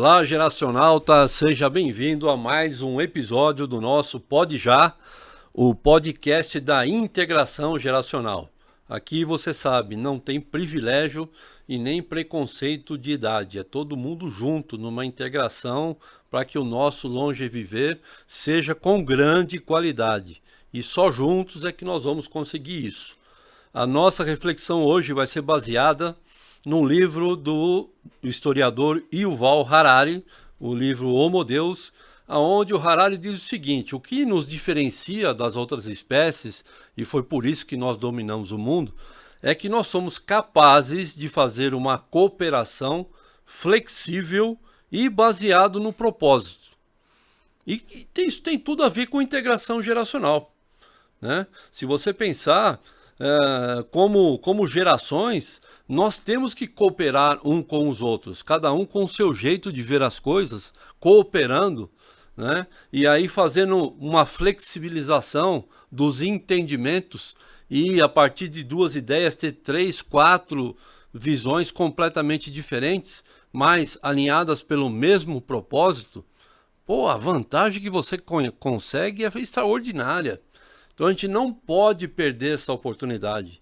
Olá, Geracionalta, seja bem-vindo a mais um episódio do nosso Pod Já, o podcast da integração geracional. Aqui você sabe, não tem privilégio e nem preconceito de idade, é todo mundo junto numa integração para que o nosso longeviver seja com grande qualidade. E só juntos é que nós vamos conseguir isso. A nossa reflexão hoje vai ser baseada num livro do historiador Yuval Harari, o livro Homo Deus, onde o Harari diz o seguinte: o que nos diferencia das outras espécies, e foi por isso que nós dominamos o mundo, é que nós somos capazes de fazer uma cooperação flexível e baseado no propósito. E isso tem tudo a ver com integração geracional, né? Se você pensar como gerações, nós temos que cooperar um com os outros, cada um com o seu jeito de ver as coisas, cooperando, né? E aí fazendo uma flexibilização dos entendimentos e a partir de duas ideias ter 3, 4 visões completamente diferentes, mas alinhadas pelo mesmo propósito. Pô, a vantagem que você consegue é extraordinária. Então a gente não pode perder essa oportunidade.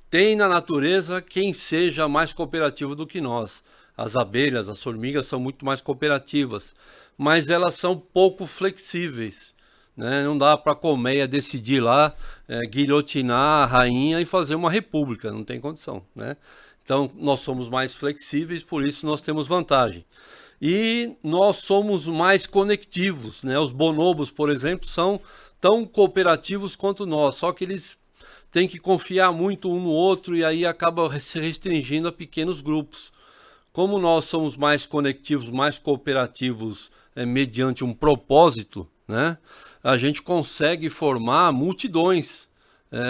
Tem na natureza quem seja mais cooperativo do que nós. As abelhas, as formigas são muito mais cooperativas, mas elas são pouco flexíveis, né? Não dá para a colmeia decidir lá, guilhotinar a rainha e fazer uma república, não tem condição, né? Então nós somos mais flexíveis, por isso nós temos vantagem. E nós somos mais conectivos, né? Os bonobos, por exemplo, são tão cooperativos quanto nós, só que eles têm que confiar muito um no outro e aí acaba se restringindo a pequenos grupos. Como nós somos mais conectivos, mais cooperativos, mediante um propósito, né? A gente consegue formar multidões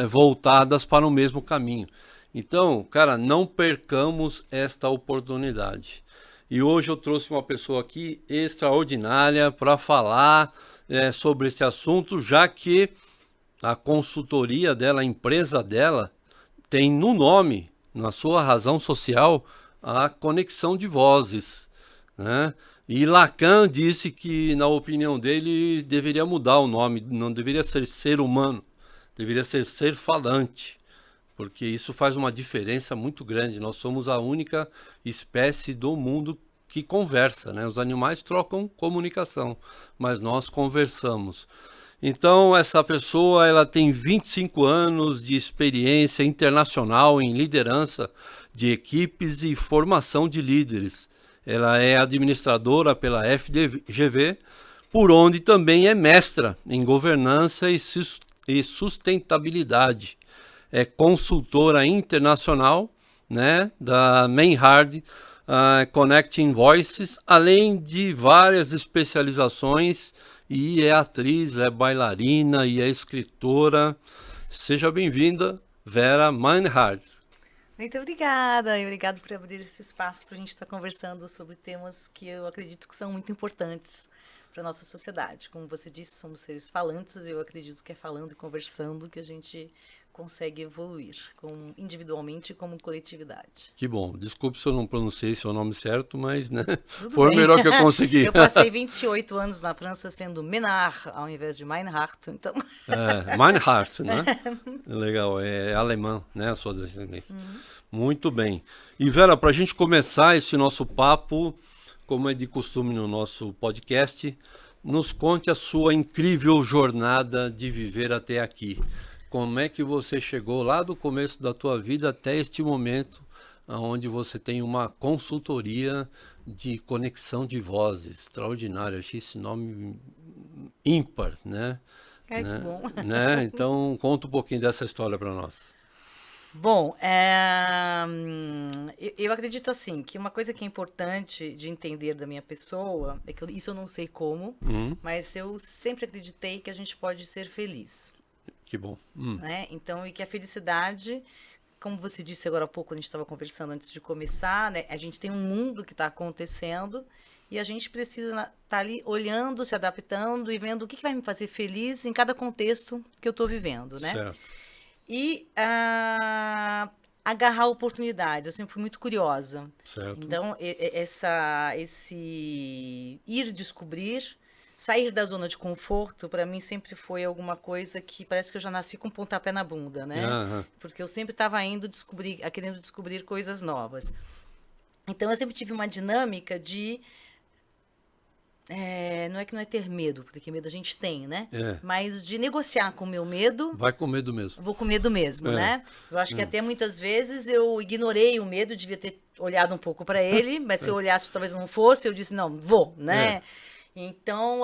voltadas para o mesmo caminho. Então, cara, não percamos esta oportunidade. E hoje eu trouxe uma pessoa aqui extraordinária para falar sobre esse assunto, já que a consultoria dela, a empresa dela, tem no nome, na sua razão social, a conexão de vozes, né? E Lacan disse que, na opinião dele, deveria mudar o nome, não deveria ser ser humano, deveria ser falante, porque isso faz uma diferença muito grande. Nós somos a única espécie do mundo que conversa, né? Os animais trocam comunicação, mas nós conversamos. Então, essa pessoa ela tem 25 anos de experiência internacional em liderança de equipes e formação de líderes. Ela é administradora pela FGV, por onde também é mestra em governança e sustentabilidade. É consultora internacional, né, da Mainhard Connecting Voices, além de várias especializações, e é atriz, é bailarina e é escritora. Seja bem-vinda, Vera Mainhard. Muito obrigada, e obrigado por abrir esse espaço para a gente estar conversando sobre temas que eu acredito que são muito importantes para a nossa sociedade. Como você disse, somos seres falantes, e eu acredito que é falando e conversando que a gente consegue evoluir, individualmente e como coletividade. Que bom. Desculpe se eu não pronunciei seu nome certo, mas né, Foi o melhor que eu consegui. Eu passei 28 anos na França sendo Menard ao invés de Meinhardt, então... Meinhardt, né? Legal, é alemã, né, a sua descendência. Muito bem. E Vera, para a gente começar esse nosso papo, como é de costume no nosso podcast, nos conte a sua incrível jornada de viver até aqui. Como é que você chegou lá do começo da tua vida até este momento, onde você tem uma consultoria de conexão de vozes extraordinária? Achei esse nome ímpar, né? Que bom. Né? Então, conta um pouquinho dessa história para nós. Bom, eu acredito assim, que uma coisa que é importante de entender da minha pessoa, é que isso eu não sei como, mas eu sempre acreditei que a gente pode ser feliz. Que bom. Né? Então, e que a felicidade, como você disse agora há pouco, quando a gente estava conversando antes de começar, né? A gente tem um mundo que está acontecendo e a gente precisa estar ali olhando, se adaptando e vendo o que vai me fazer feliz em cada contexto que eu estou vivendo, né? Certo. E agarrar oportunidades. Eu sempre fui muito curiosa. Certo. Então, esse ir descobrir, sair da zona de conforto, para mim sempre foi alguma coisa que parece que eu já nasci com um pontapé na bunda, né? Aham. Porque eu sempre estava querendo descobrir coisas novas. Então, eu sempre tive uma dinâmica de não é que não é ter medo, porque medo a gente tem, né? É. Mas de negociar com o meu medo, Vai com medo mesmo. vou com medo mesmo, É. né? Eu acho que até muitas vezes eu ignorei o medo, devia ter olhado um pouco para ele, mas se eu olhasse talvez não fosse, eu disse, não, vou, né? Então,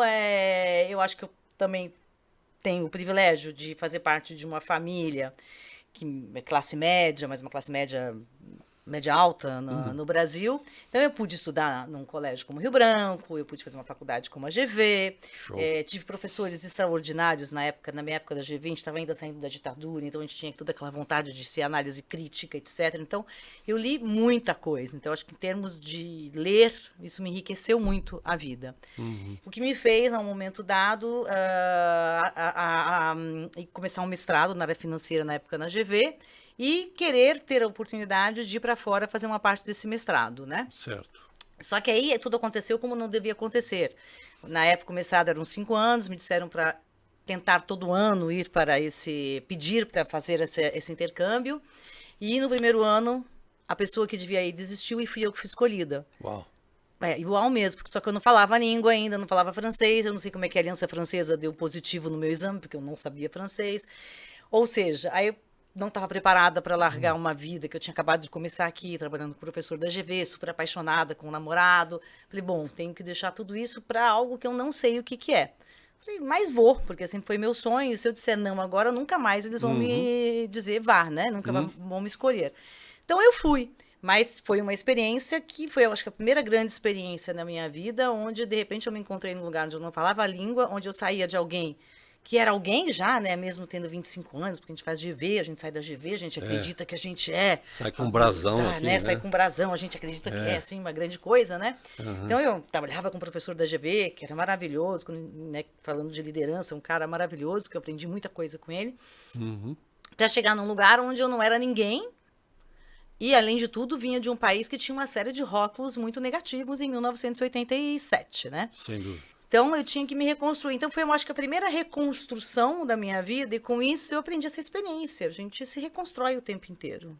eu acho que eu também tenho o privilégio de fazer parte de uma família que é classe média, mas uma classe média alta no Brasil. Então eu pude estudar num colégio como Rio Branco, eu pude fazer uma faculdade como a GV, Show. tive professores extraordinários na minha época da GV, a gente estava ainda saindo da ditadura, então a gente tinha toda aquela vontade de ser análise crítica, etc. Então eu li muita coisa, então eu acho que em termos de ler, isso me enriqueceu muito a vida. O que me fez, a um momento dado, começar um mestrado na área financeira na época na GV, e querer ter a oportunidade de ir para fora fazer uma parte desse mestrado, né? Certo. Só que aí tudo aconteceu como não devia acontecer. Na época o mestrado eram 5 anos, me disseram para tentar todo ano pedir para fazer esse intercâmbio. E no primeiro ano, a pessoa que devia ir desistiu e fui eu que fui escolhida. Uau. Igual mesmo, só que eu não falava a língua ainda, não falava francês, eu não sei como é que a Aliança Francesa deu positivo no meu exame, porque eu não sabia francês. Ou seja, aí eu não estava preparada para largar uma vida que eu tinha acabado de começar aqui, trabalhando com o professor da GV, super apaixonada com o namorado. Falei, bom, tenho que deixar tudo isso para algo que eu não sei o que que é. Falei, mas vou, porque sempre foi meu sonho. Se eu disser não agora, nunca mais eles vão me dizer vá, né? Nunca vão me escolher. Então eu fui. Mas foi uma experiência que foi, eu acho que a primeira grande experiência na minha vida, onde de repente eu me encontrei num lugar onde eu não falava a língua, onde eu saía de alguém que era alguém já, né, mesmo tendo 25 anos, porque a gente faz GV, a gente sai da GV, a gente acredita que a gente é. Sai com um brasão aqui, né? Sai com um brasão, a gente acredita que é, assim, uma grande coisa, né? Então, eu trabalhava com o professor da GV, que era maravilhoso, né, falando de liderança, um cara maravilhoso, que eu aprendi muita coisa com ele. Até chegar num lugar onde eu não era ninguém, e, além de tudo, vinha de um país que tinha uma série de rótulos muito negativos em 1987, né? Sem dúvida. Então, eu tinha que me reconstruir. Então, foi, eu acho que a primeira reconstrução da minha vida, e com isso eu aprendi essa experiência. A gente se reconstrói o tempo inteiro.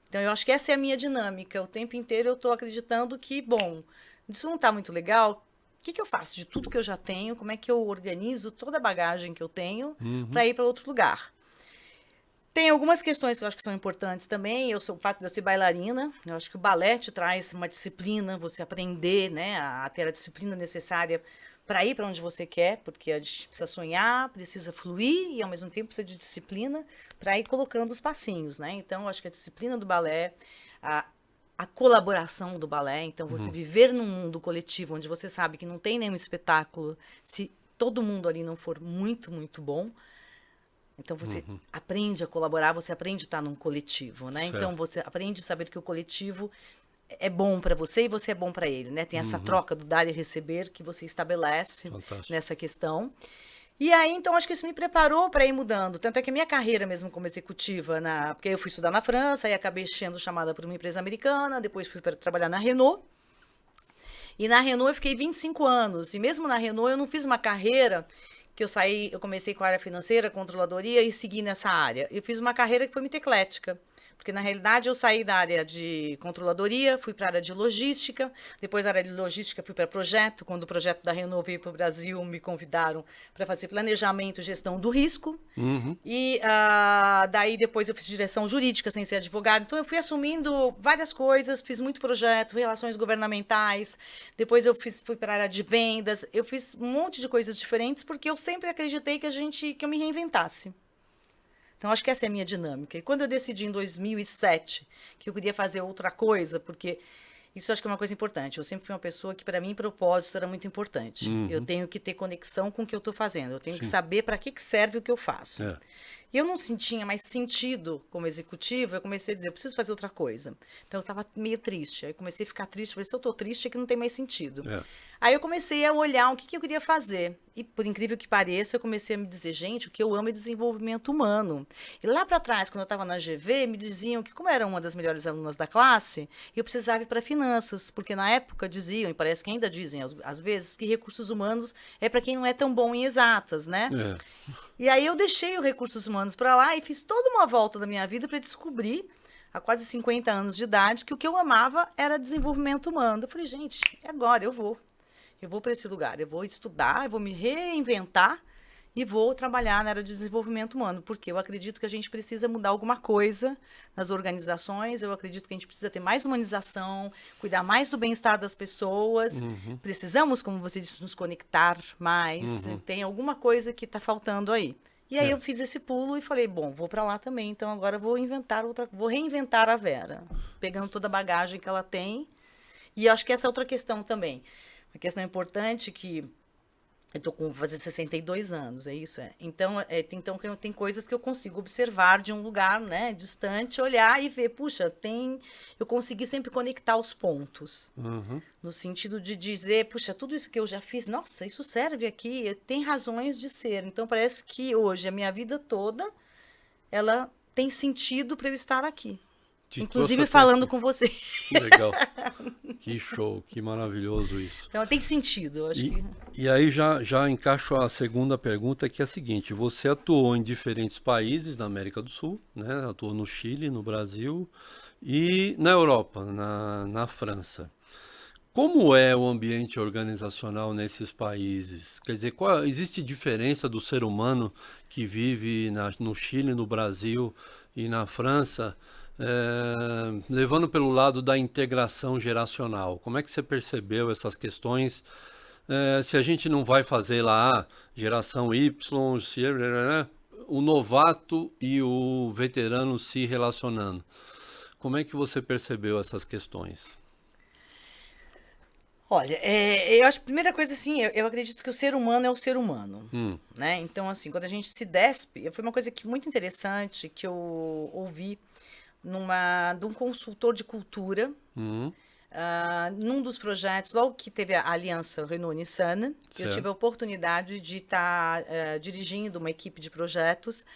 Então, eu acho que essa é a minha dinâmica. O tempo inteiro eu estou acreditando que, bom, isso não está muito legal. O que eu faço de tudo que eu já tenho? Como é que eu organizo toda a bagagem que eu tenho para ir para outro lugar? Tem algumas questões que eu acho que são importantes também. O fato de eu ser bailarina, eu acho que o balé te traz uma disciplina, você aprender, né, a ter a disciplina necessária para ir para onde você quer, porque a gente precisa sonhar, precisa fluir e ao mesmo tempo precisa de disciplina para ir colocando os passinhos, né? Então, eu acho que a disciplina do balé, a colaboração do balé, então você viver num mundo coletivo onde você sabe que não tem nenhum espetáculo se todo mundo ali não for muito, muito bom. Então, você aprende a colaborar, você aprende a estar num coletivo, né? Certo. Então, você aprende a saber que o coletivo é bom para você e você é bom para ele, né? Tem essa troca do dar e receber que você estabelece Fantástico. nessa questão. E aí, então, acho que isso me preparou para ir mudando. Tanto é que a minha carreira mesmo como executiva, porque eu fui estudar na França e acabei sendo chamada por uma empresa americana, depois fui para trabalhar na Renault. E na Renault eu fiquei 25 anos. E mesmo na Renault eu não fiz uma carreira que eu comecei com a área financeira, controladoria e segui nessa área. Eu fiz uma carreira que foi muito eclética, porque na realidade eu saí da área de controladoria, fui para a área de logística, depois da área de logística fui para projeto, quando o projeto da Renault veio para o Brasil, me convidaram para fazer planejamento e gestão do risco, e daí depois eu fiz direção jurídica sem ser advogada, então eu fui assumindo várias coisas, fiz muito projeto, relações governamentais, depois eu fui para a área de vendas, eu fiz um monte de coisas diferentes, porque eu sempre acreditei que eu me reinventasse. Então, acho que essa é a minha dinâmica. E quando eu decidi em 2007 que eu queria fazer outra coisa, porque isso acho que é uma coisa importante. Eu sempre fui uma pessoa que, para mim, propósito era muito importante. Eu tenho que ter conexão com o que eu estou fazendo. Eu tenho que saber para que serve o que eu faço. E eu não tinha mais sentido como executiva, eu comecei a dizer, eu preciso fazer outra coisa. Então eu estava meio triste. Aí eu comecei a ficar triste, falei, se eu estou triste é que não tem mais sentido. É. Aí eu comecei a olhar o que eu queria fazer. E por incrível que pareça, eu comecei a me dizer, gente, o que eu amo é desenvolvimento humano. E lá para trás, quando eu estava na GV, me diziam que como eu era uma das melhores alunas da classe, eu precisava ir para finanças, porque na época diziam, e parece que ainda dizem às vezes, que recursos humanos é para quem não é tão bom em exatas, né? É. E aí eu deixei os recursos humanos para lá e fiz toda uma volta da minha vida para descobrir, há quase 50 anos de idade, que o que eu amava era desenvolvimento humano. Eu falei, gente, é agora, eu vou. Eu vou para esse lugar, eu vou estudar, eu vou me reinventar e vou trabalhar na área de desenvolvimento humano, porque eu acredito que a gente precisa mudar alguma coisa nas organizações, eu acredito que a gente precisa ter mais humanização, cuidar mais do bem-estar das pessoas, precisamos, como você disse, nos conectar mais, tem alguma coisa que está faltando aí. E aí eu fiz esse pulo e falei, bom, vou para lá também, então agora vou reinventar a Vera, pegando toda a bagagem que ela tem. E acho que essa é outra questão também. Uma questão importante que eu tô com fazer 62 anos, é isso? Então, então tem coisas que eu consigo observar de um lugar, né, distante, olhar e ver, puxa, eu consegui sempre conectar os pontos. No sentido de dizer, puxa, tudo isso que eu já fiz, nossa, isso serve aqui, tem razões de ser. Então, parece que hoje, a minha vida toda, ela tem sentido para eu estar aqui. Inclusive falando com você. Que legal. Que show, que maravilhoso isso. Então tem sentido, eu acho que... E aí já encaixo a segunda pergunta, que é a seguinte: você atuou em diferentes países da América do Sul, né? Atuou no Chile, no Brasil e na Europa, na França. Como é o ambiente organizacional nesses países? Quer dizer, existe diferença do ser humano que vive no Chile, no Brasil e na França? Levando pelo lado da integração geracional, como é que você percebeu essas questões? Se a gente não vai fazer lá geração Y, o novato e o veterano se relacionando, como é que você percebeu essas questões? Olha, eu acho que a primeira coisa, assim, eu acredito que o ser humano é o ser humano, né? Então, assim, quando a gente se despe, foi uma coisa muito interessante que eu ouvi de um consultor de cultura, num dos projetos, logo que teve a aliança Renault-Nissan, eu tive a oportunidade de estar dirigindo uma equipe de projetos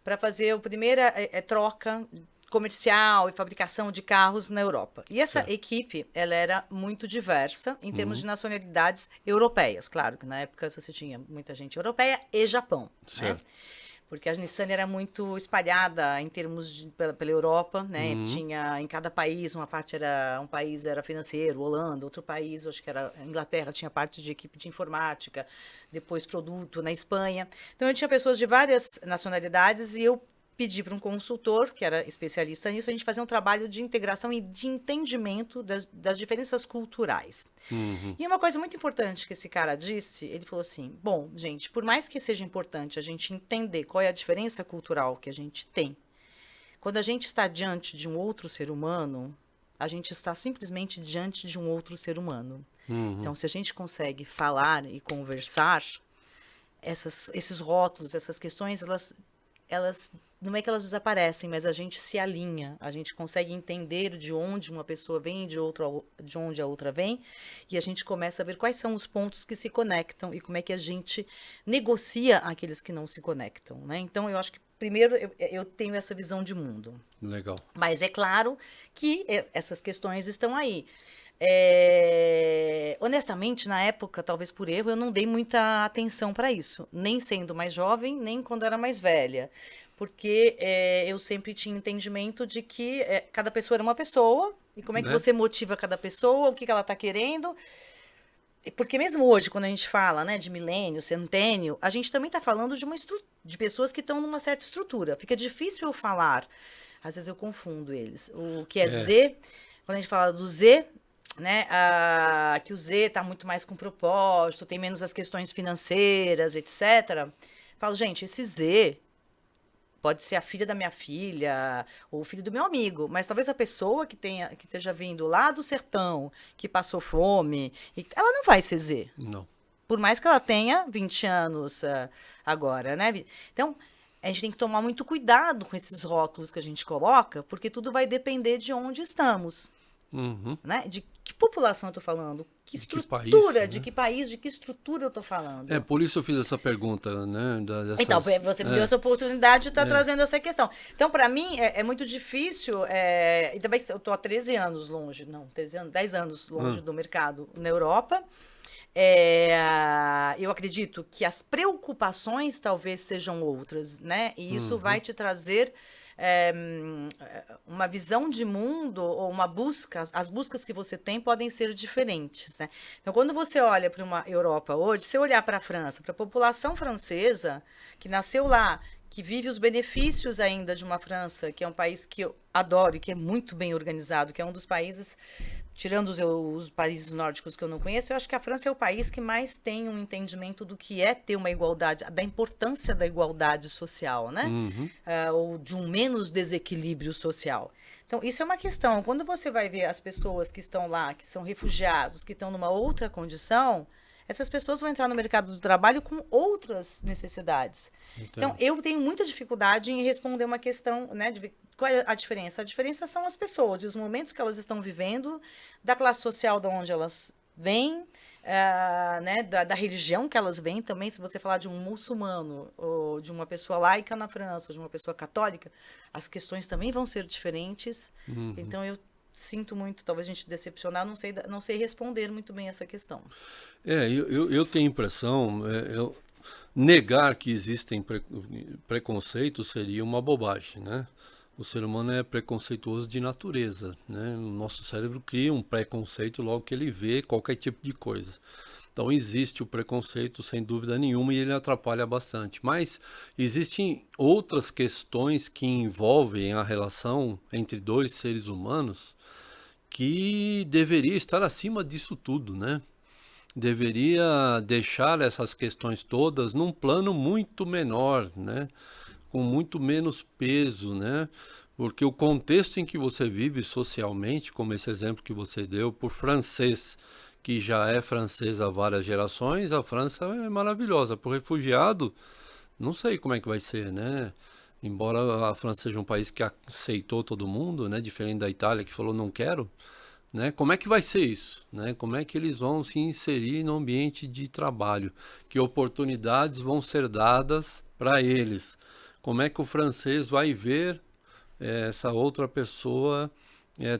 para fazer a primeira troca comercial e fabricação de carros na Europa. E essa equipe, ela era muito diversa em termos de nacionalidades europeias. Claro que na época você tinha muita gente europeia e Japão, né? Porque a Nissan era muito espalhada em termos pela Europa, né? Tinha em cada país, um país era financeiro, Holanda, outro país, acho que era a Inglaterra, tinha parte de equipe de informática, depois produto na Espanha. Então eu tinha pessoas de várias nacionalidades e eu pedi para um consultor, que era especialista nisso, a gente fazer um trabalho de integração e de entendimento das diferenças culturais. E uma coisa muito importante que esse cara disse, ele falou assim, bom, gente, por mais que seja importante a gente entender qual é a diferença cultural que a gente tem, quando a gente está diante de um outro ser humano, a gente está simplesmente diante de um outro ser humano. Então, se a gente consegue falar e conversar, esses rótulos, essas questões, elas não é que elas desaparecem, mas a gente se alinha, a gente consegue entender de onde uma pessoa vem, de onde a outra vem, e a gente começa a ver quais são os pontos que se conectam e como é que a gente negocia aqueles que não se conectam, né? Então, eu acho que, primeiro, eu tenho essa visão de mundo. Legal. Mas é claro que essas questões estão aí. Honestamente, na época, talvez por erro, eu não dei muita atenção para isso, nem sendo mais jovem, nem quando era mais velha, porque eu sempre tinha entendimento de que cada pessoa era uma pessoa, e como é que você motiva cada pessoa, o que ela está querendo. Porque mesmo hoje, quando a gente fala, né, de milênio, centênio, a gente também está falando de pessoas que estão numa certa estrutura. Fica difícil eu falar, às vezes eu confundo eles. O que é Z, quando a gente fala do Z, né, que o Z está muito mais com propósito, tem menos as questões financeiras, etc. Falo, gente, esse Z pode ser a filha da minha filha ou o filho do meu amigo, mas talvez a pessoa que esteja vindo lá do sertão, que passou fome, ela não vai ser Z. Não. Por mais que ela tenha 20 anos agora, né? Então, a gente tem que tomar muito cuidado com esses rótulos que a gente coloca, porque tudo vai depender de onde estamos, né? De que população eu estou falando, que De que estrutura, país, de né? que país, de que estrutura eu estou falando. Por isso eu fiz essa pergunta, né? Então, você me deu essa oportunidade de estar trazendo essa questão. Então, para mim, é muito difícil. E também eu estou há 13 anos longe, não, 13 anos, 10 anos longe do mercado na Europa. Eu acredito que as preocupações talvez sejam outras, né? E isso vai te trazer uma visão de mundo ou uma busca, as buscas que você tem podem ser diferentes, né? Então, quando você olha para uma Europa hoje, se você olhar para a França, para a população francesa que nasceu lá, que vive os benefícios ainda de uma França, que é um país que eu adoro e que é muito bem organizado, que é um dos países, tirando os países nórdicos que eu não conheço, eu acho que a França é o país que mais tem um entendimento do que é ter uma igualdade, da importância da igualdade social, né? Ou de um menos desequilíbrio social. Então, isso é uma questão. Quando você vai ver as pessoas que estão lá, que são refugiados, que estão numa outra condição, essas pessoas vão entrar no mercado do trabalho com outras necessidades. Então, eu tenho muita dificuldade em responder uma questão, né, de qual é a diferença? A diferença são as pessoas e os momentos que elas estão vivendo, da classe social de onde elas vêm, né, da religião que elas vêm também. Se você falar de um muçulmano, ou de uma pessoa laica na França, ou de uma pessoa católica, as questões também vão ser diferentes. Então, eu sinto muito, talvez a gente decepcionar, não sei responder muito bem essa questão. Eu tenho impressão, negar que existem preconceitos seria uma bobagem, né? O ser humano é preconceituoso de natureza, né? O nosso cérebro cria um preconceito logo que ele vê qualquer tipo de coisa. Então existe o preconceito sem dúvida nenhuma e ele atrapalha bastante. Mas existem outras questões que envolvem a relação entre dois seres humanos que deveria estar acima disso tudo, né? Deveria deixar essas questões todas num plano muito menor, né? Com muito menos peso, né? Porque o contexto em que você vive socialmente, como esse exemplo que você deu, por francês, que já é francês há várias gerações, a França é maravilhosa. Por refugiado, não sei como é que vai ser, né? Embora a França seja um país que aceitou todo mundo, né? Diferente da Itália, que falou não quero, né? Como é que vai ser isso, né? Como é que eles vão se inserir no ambiente de trabalho? Que oportunidades vão ser dadas para eles? Como é que o francês vai ver essa outra pessoa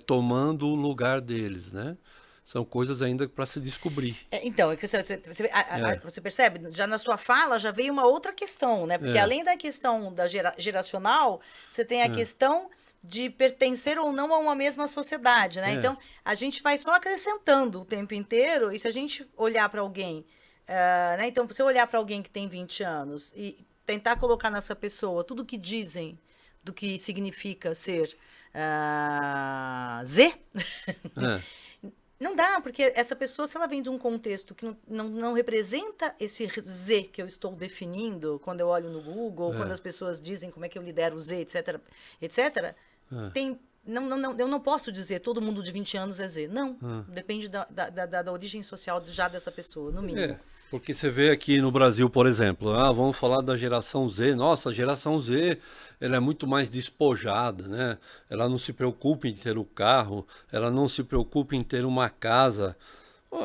tomando o lugar deles, né? São coisas ainda para se descobrir. Então, você percebe? Já na sua fala já veio uma outra questão, né? Porque além da questão da geracional, você tem a questão de pertencer ou não a uma mesma sociedade, né? Então, a gente vai só acrescentando o tempo inteiro, e se a gente olhar para alguém, né? Então, se eu olhar para alguém que tem 20 anos e tentar colocar nessa pessoa tudo que dizem do que significa ser Z, não dá, porque essa pessoa, se ela vem de um contexto que não representa esse Z que eu estou definindo, quando eu olho no Google, quando as pessoas dizem como é que eu lidero o Z, etc., etc., eu não posso dizer todo mundo de 20 anos é Z. Não, depende da origem social já dessa pessoa, no mínimo. Porque você vê aqui no Brasil, por exemplo, vamos falar da geração Z. Nossa, a geração Z, ela é muito mais despojada, né? Ela não se preocupa em ter o carro, ela não se preocupa em ter uma casa.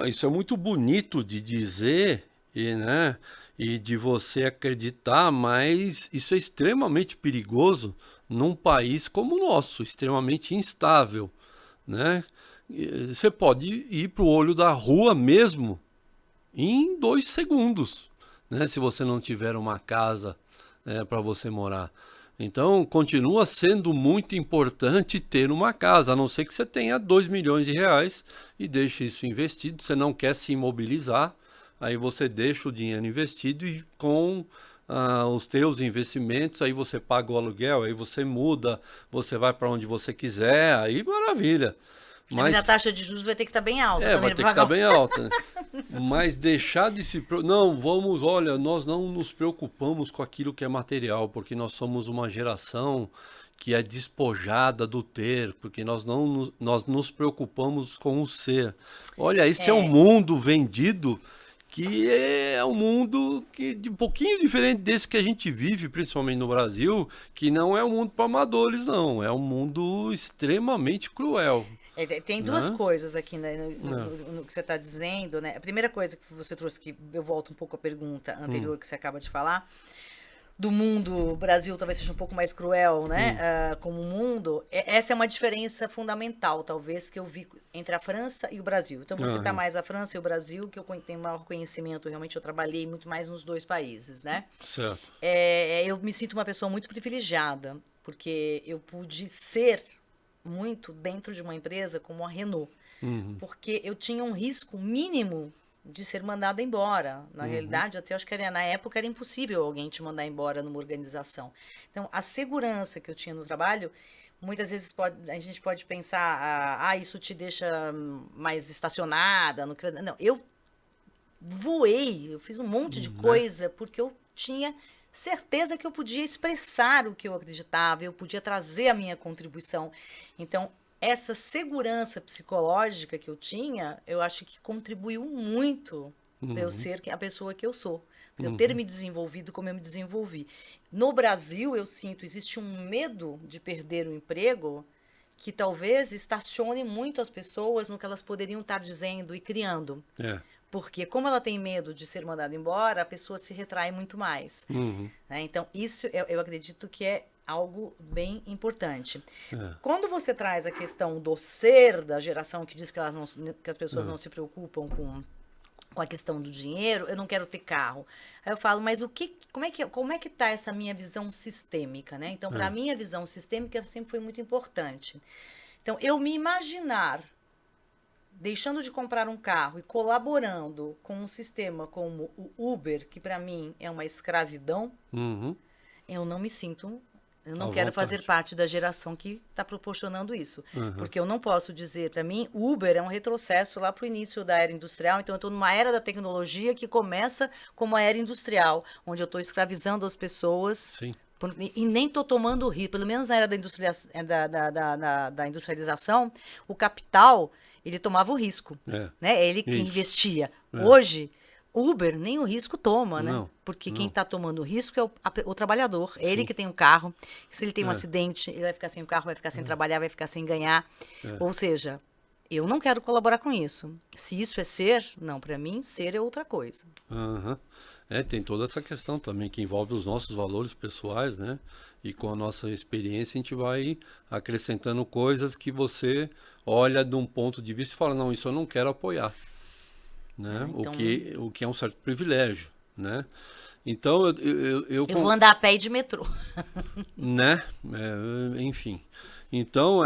Isso é muito bonito de dizer, né? E de você acreditar, mas isso é extremamente perigoso num país como o nosso, extremamente instável, né? Você pode ir para o olho da rua mesmo em 2 segundos, né? Se você não tiver uma casa para você morar. Então, continua sendo muito importante ter uma casa, a não ser que você tenha 2 milhões de reais e deixe isso investido. Você não quer se imobilizar, aí você deixa o dinheiro investido e com os teus investimentos, aí você paga o aluguel, aí você muda, você vai para onde você quiser, aí maravilha. Mas a taxa de juros vai ter que estar bem alta também. Vai ter que estar bem alta. Né? Mas deixar de se... Não, olha, nós não nos preocupamos com aquilo que é material, porque nós somos uma geração que é despojada do ter, porque nós nos preocupamos com o ser. Olha, esse é um mundo vendido que é um mundo que de um pouquinho diferente desse que a gente vive, principalmente no Brasil, que não é um mundo para amadores, não. É um mundo extremamente cruel. Tem duas Né? coisas aqui, né, Não. no que você está dizendo, né? A primeira coisa que você trouxe, que eu volto um pouco à pergunta anterior que você acaba de falar, do mundo, o Brasil talvez seja um pouco mais cruel, né? Como mundo, essa é uma diferença fundamental, talvez, que eu vi entre a França e o Brasil. Então, vou citar Aham. mais a França e o Brasil, que eu tenho maior conhecimento, realmente eu trabalhei muito mais nos dois países, né? Certo. Eu me sinto uma pessoa muito privilegiada, porque eu pude ser muito dentro de uma empresa como a Renault, Uhum. porque eu tinha um risco mínimo de ser mandada embora. Na Uhum. realidade, até acho que na época era impossível alguém te mandar embora numa organização. Então, a segurança que eu tinha no trabalho, muitas vezes a gente pode pensar, isso te deixa mais estacionada. Não, eu voei, eu fiz um monte de Né? coisa porque eu tinha certeza que eu podia expressar o que eu acreditava, eu podia trazer a minha contribuição. Então, essa segurança psicológica que eu tinha, eu acho que contribuiu muito para eu Uhum. ser a pessoa que eu sou, para eu ter Uhum. me desenvolvido como eu me desenvolvi. No Brasil, eu sinto, existe um medo de perder o emprego que talvez estacione muito as pessoas no que elas poderiam estar dizendo e criando. É. Porque como ela tem medo de ser mandada embora, a pessoa se retrai muito mais. Uhum. Né? Então, isso eu acredito que é algo bem importante. É. Quando você traz a questão do ser da geração que diz que, que as pessoas É. não se preocupam com a questão do dinheiro, eu não quero ter carro. Aí eu falo, mas como é que tá essa minha visão sistêmica, né? Então, para É. mim, a visão sistêmica sempre foi muito importante. Então, eu me imaginar deixando de comprar um carro e colaborando com um sistema como o Uber, que para mim é uma escravidão, Uhum. eu não me sinto. Eu À não quero fazer vontade. parte da geração que está proporcionando isso. Uhum. Porque eu não posso dizer, para mim, Uber é um retrocesso lá para o início da era industrial. Então, eu estou numa era da tecnologia que começa como a era industrial, onde eu estou escravizando as pessoas Sim. e nem estou tomando risco. Pelo menos na era da industrialização, o capital, ele tomava o risco, É. né? É ele que Isso. investia. É. Hoje, Uber nem o risco toma, né? Não. Porque quem Não. está tomando o risco é o trabalhador. É ele Sim. que tem um carro. Se ele tem um É. acidente, ele vai ficar sem o carro, vai ficar sem trabalhar, vai ficar sem ganhar. É. Ou seja, eu não quero colaborar com isso. Se isso é ser, não, para mim, ser é outra coisa. Aham. É, tem toda essa questão também que envolve os nossos valores pessoais, né? E com a nossa experiência a gente vai acrescentando coisas que você olha de um ponto de vista e fala, não, isso eu não quero apoiar, né? O Então, que é um certo privilégio, né? Então eu vou andar a pé e de metrô. né? Enfim. Então,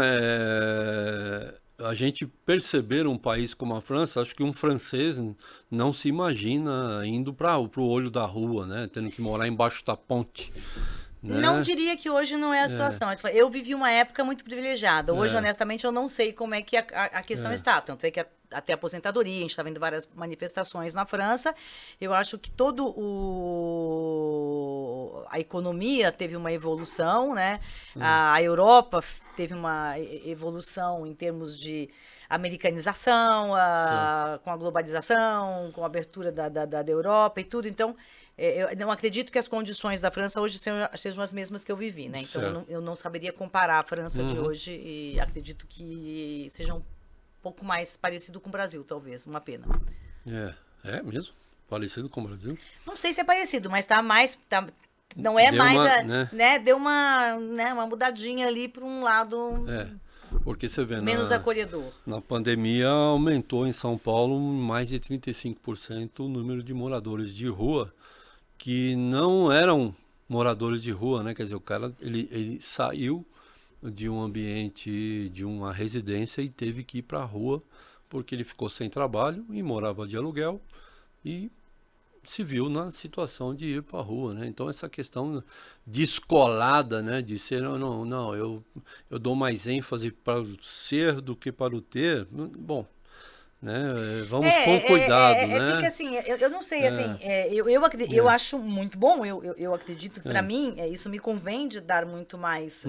a gente perceber um país como a França, acho que um francês não se imagina indo para o olho da rua, né? Tendo que morar embaixo da ponte, Não né? diria que hoje não é a situação. Eu vivi uma época muito privilegiada. Hoje, É, honestamente, eu não sei como é que a questão é, está. Tanto é que até a aposentadoria, a gente está vendo várias manifestações na França. Eu acho que a economia teve uma evolução, né? A Europa teve uma evolução em termos de americanização, certo, com a globalização, com a abertura da Europa e tudo. Então, eu não acredito que as condições da França hoje sejam as mesmas que eu vivi, né? Então, certo. eu não saberia comparar a França de Uhum. hoje e acredito que seja um pouco mais parecido com o Brasil, talvez. Uma pena. É mesmo? Parecido com o Brasil? Não sei se é parecido, mas tá mais. Não é Deu mais, uma, né? né? Deu uma mudadinha ali para um lado É, porque você vê, menos acolhedor. na pandemia aumentou em São Paulo mais de 35% o número de moradores de rua que não eram moradores de rua, né? Quer dizer, o cara ele saiu de um ambiente, de uma residência e teve que ir para a rua porque ele ficou sem trabalho e morava de aluguel e se viu na situação de ir para a rua, né? Então essa questão descolada, né, de ser não, eu dou mais ênfase para o ser do que para o ter. Bom, né? Vamos com cuidado, Fica né? assim, eu não sei, assim, É, eu é, acho muito bom, eu acredito que para é. mim, isso me convém de dar muito mais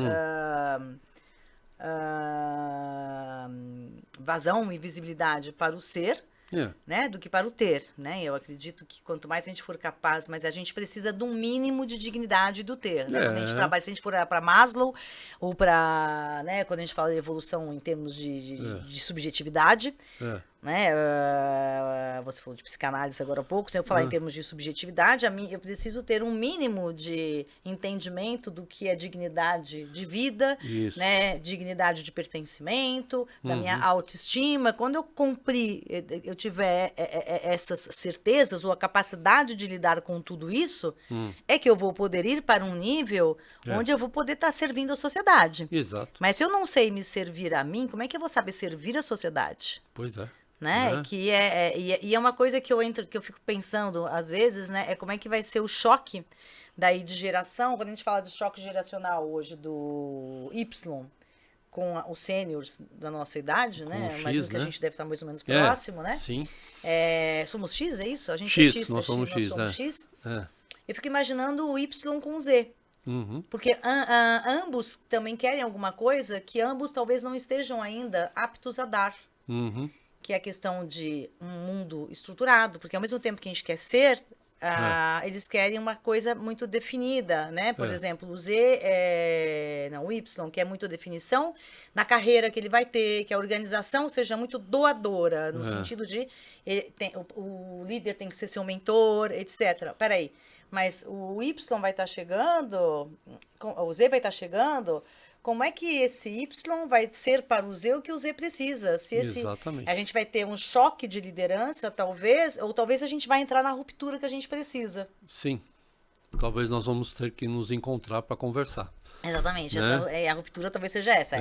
Hum, vazão e visibilidade para o ser, né, do que para o ter, né? Eu acredito que quanto mais a gente for capaz, mas a gente precisa de um mínimo de dignidade do ter, né? Quando a gente trabalha, se a gente for para Maslow ou para, né, quando a gente fala de evolução em termos de subjetividade, né? Você falou de psicanálise agora há pouco, se eu falar em termos de subjetividade, eu preciso ter um mínimo de entendimento do que é dignidade de vida, né? Dignidade de pertencimento, da minha autoestima. Quando eu tiver essas certezas ou a capacidade de lidar com tudo isso, é que eu vou poder ir para um nível onde eu vou poder estar servindo a sociedade. Exato. Mas se eu não sei me servir a mim, como é que eu vou saber servir a sociedade? Pois é. Né? Que é uma coisa que eu fico pensando às vezes, né? É como é que vai ser o choque daí de geração, quando a gente fala de choque geracional hoje do Y com os sêniors da nossa idade, com né? X, Imagino que a gente deve estar mais ou menos próximo, né? Sim. Somos X, é isso? A gente X, é X, nós somos X. X. Eu fico imaginando o Y com Z. Porque ambos também querem alguma coisa que ambos talvez não estejam ainda aptos a dar. Que é a questão de um mundo estruturado, porque ao mesmo tempo que a gente quer ser, eles querem uma coisa muito definida, né? Por exemplo, o o Y quer muito definição na carreira que ele vai ter, que a organização seja muito doadora, no sentido de o líder tem que ser seu mentor, etc. Peraí, mas o Y vai estar chegando, o Z vai estar chegando. Como é que esse Y vai ser para o Z o que o Z precisa? Exatamente. A gente vai ter um choque de liderança, talvez, ou talvez a gente vai entrar na ruptura que a gente precisa. Sim. Talvez nós vamos ter que nos encontrar para conversar. Exatamente. Né? A ruptura talvez seja essa.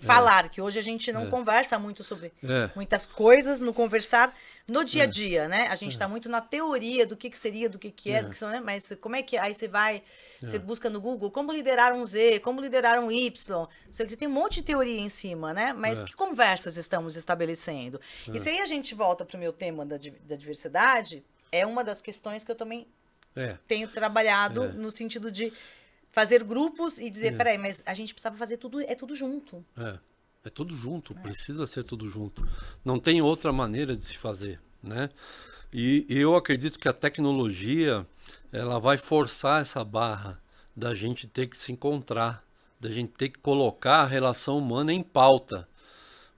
Falar, que hoje a gente não conversa muito sobre muitas coisas, no conversar no dia a dia, né? A gente está muito na teoria do que seria, do que é, do que são, né? Mas como é que... Aí você vai... Você busca no Google como liderar um Z, como liderar um Y. Você tem um monte de teoria em cima, né? Mas que conversas estamos estabelecendo? E se aí a gente volta para o meu tema da diversidade, é uma das questões que eu também tenho trabalhado no sentido de fazer grupos e dizer, peraí, mas a gente precisava fazer tudo junto. É tudo junto, precisa ser tudo junto. Não tem outra maneira de se fazer, né? E eu acredito que a tecnologia, ela vai forçar essa barra da gente ter que se encontrar, da gente ter que colocar a relação humana em pauta.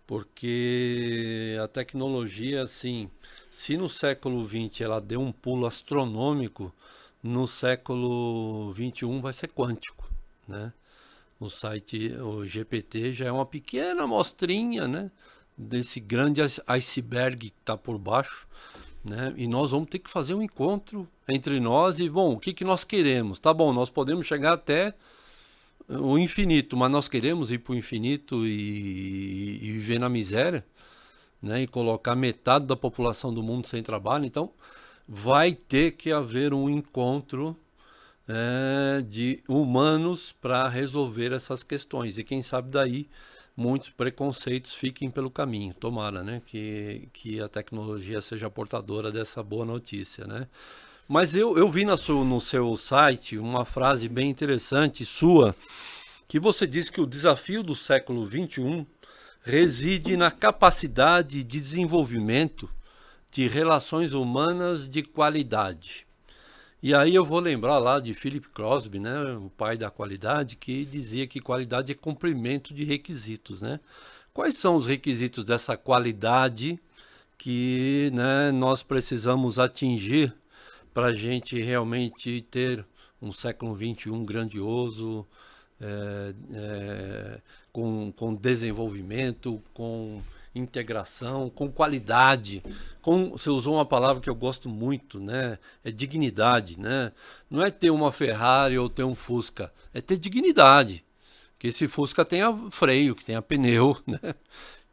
Porque a tecnologia, assim, se no século XX ela deu um pulo astronômico, no século XXI vai ser quântico, né? O GPT já é uma pequena amostrinha, né, desse grande iceberg que está por baixo, né? E nós vamos ter que fazer um encontro entre nós e, bom, o que nós queremos? Tá bom, nós podemos chegar até o infinito, mas nós queremos ir para o infinito e viver na miséria, né? E colocar metade da população do mundo sem trabalho. Então, vai ter que haver um encontro de humanos para resolver essas questões. E quem sabe daí muitos preconceitos fiquem pelo caminho. Tomara, né, que a tecnologia seja portadora dessa boa notícia, né? Mas eu vi no seu site uma frase bem interessante sua, que você diz que o desafio do século XXI reside na capacidade de desenvolvimento de relações humanas de qualidade. E aí eu vou lembrar lá de Philip Crosby, né, o pai da qualidade, que dizia que qualidade é cumprimento de requisitos, né? Quais são os requisitos dessa qualidade que, né, nós precisamos atingir para a gente realmente ter um século XXI grandioso, com desenvolvimento, com integração, com qualidade, você usou uma palavra que eu gosto muito, né? É dignidade, né? Não é ter uma Ferrari ou ter um Fusca, é ter dignidade. Que esse Fusca tenha freio, que tenha pneu,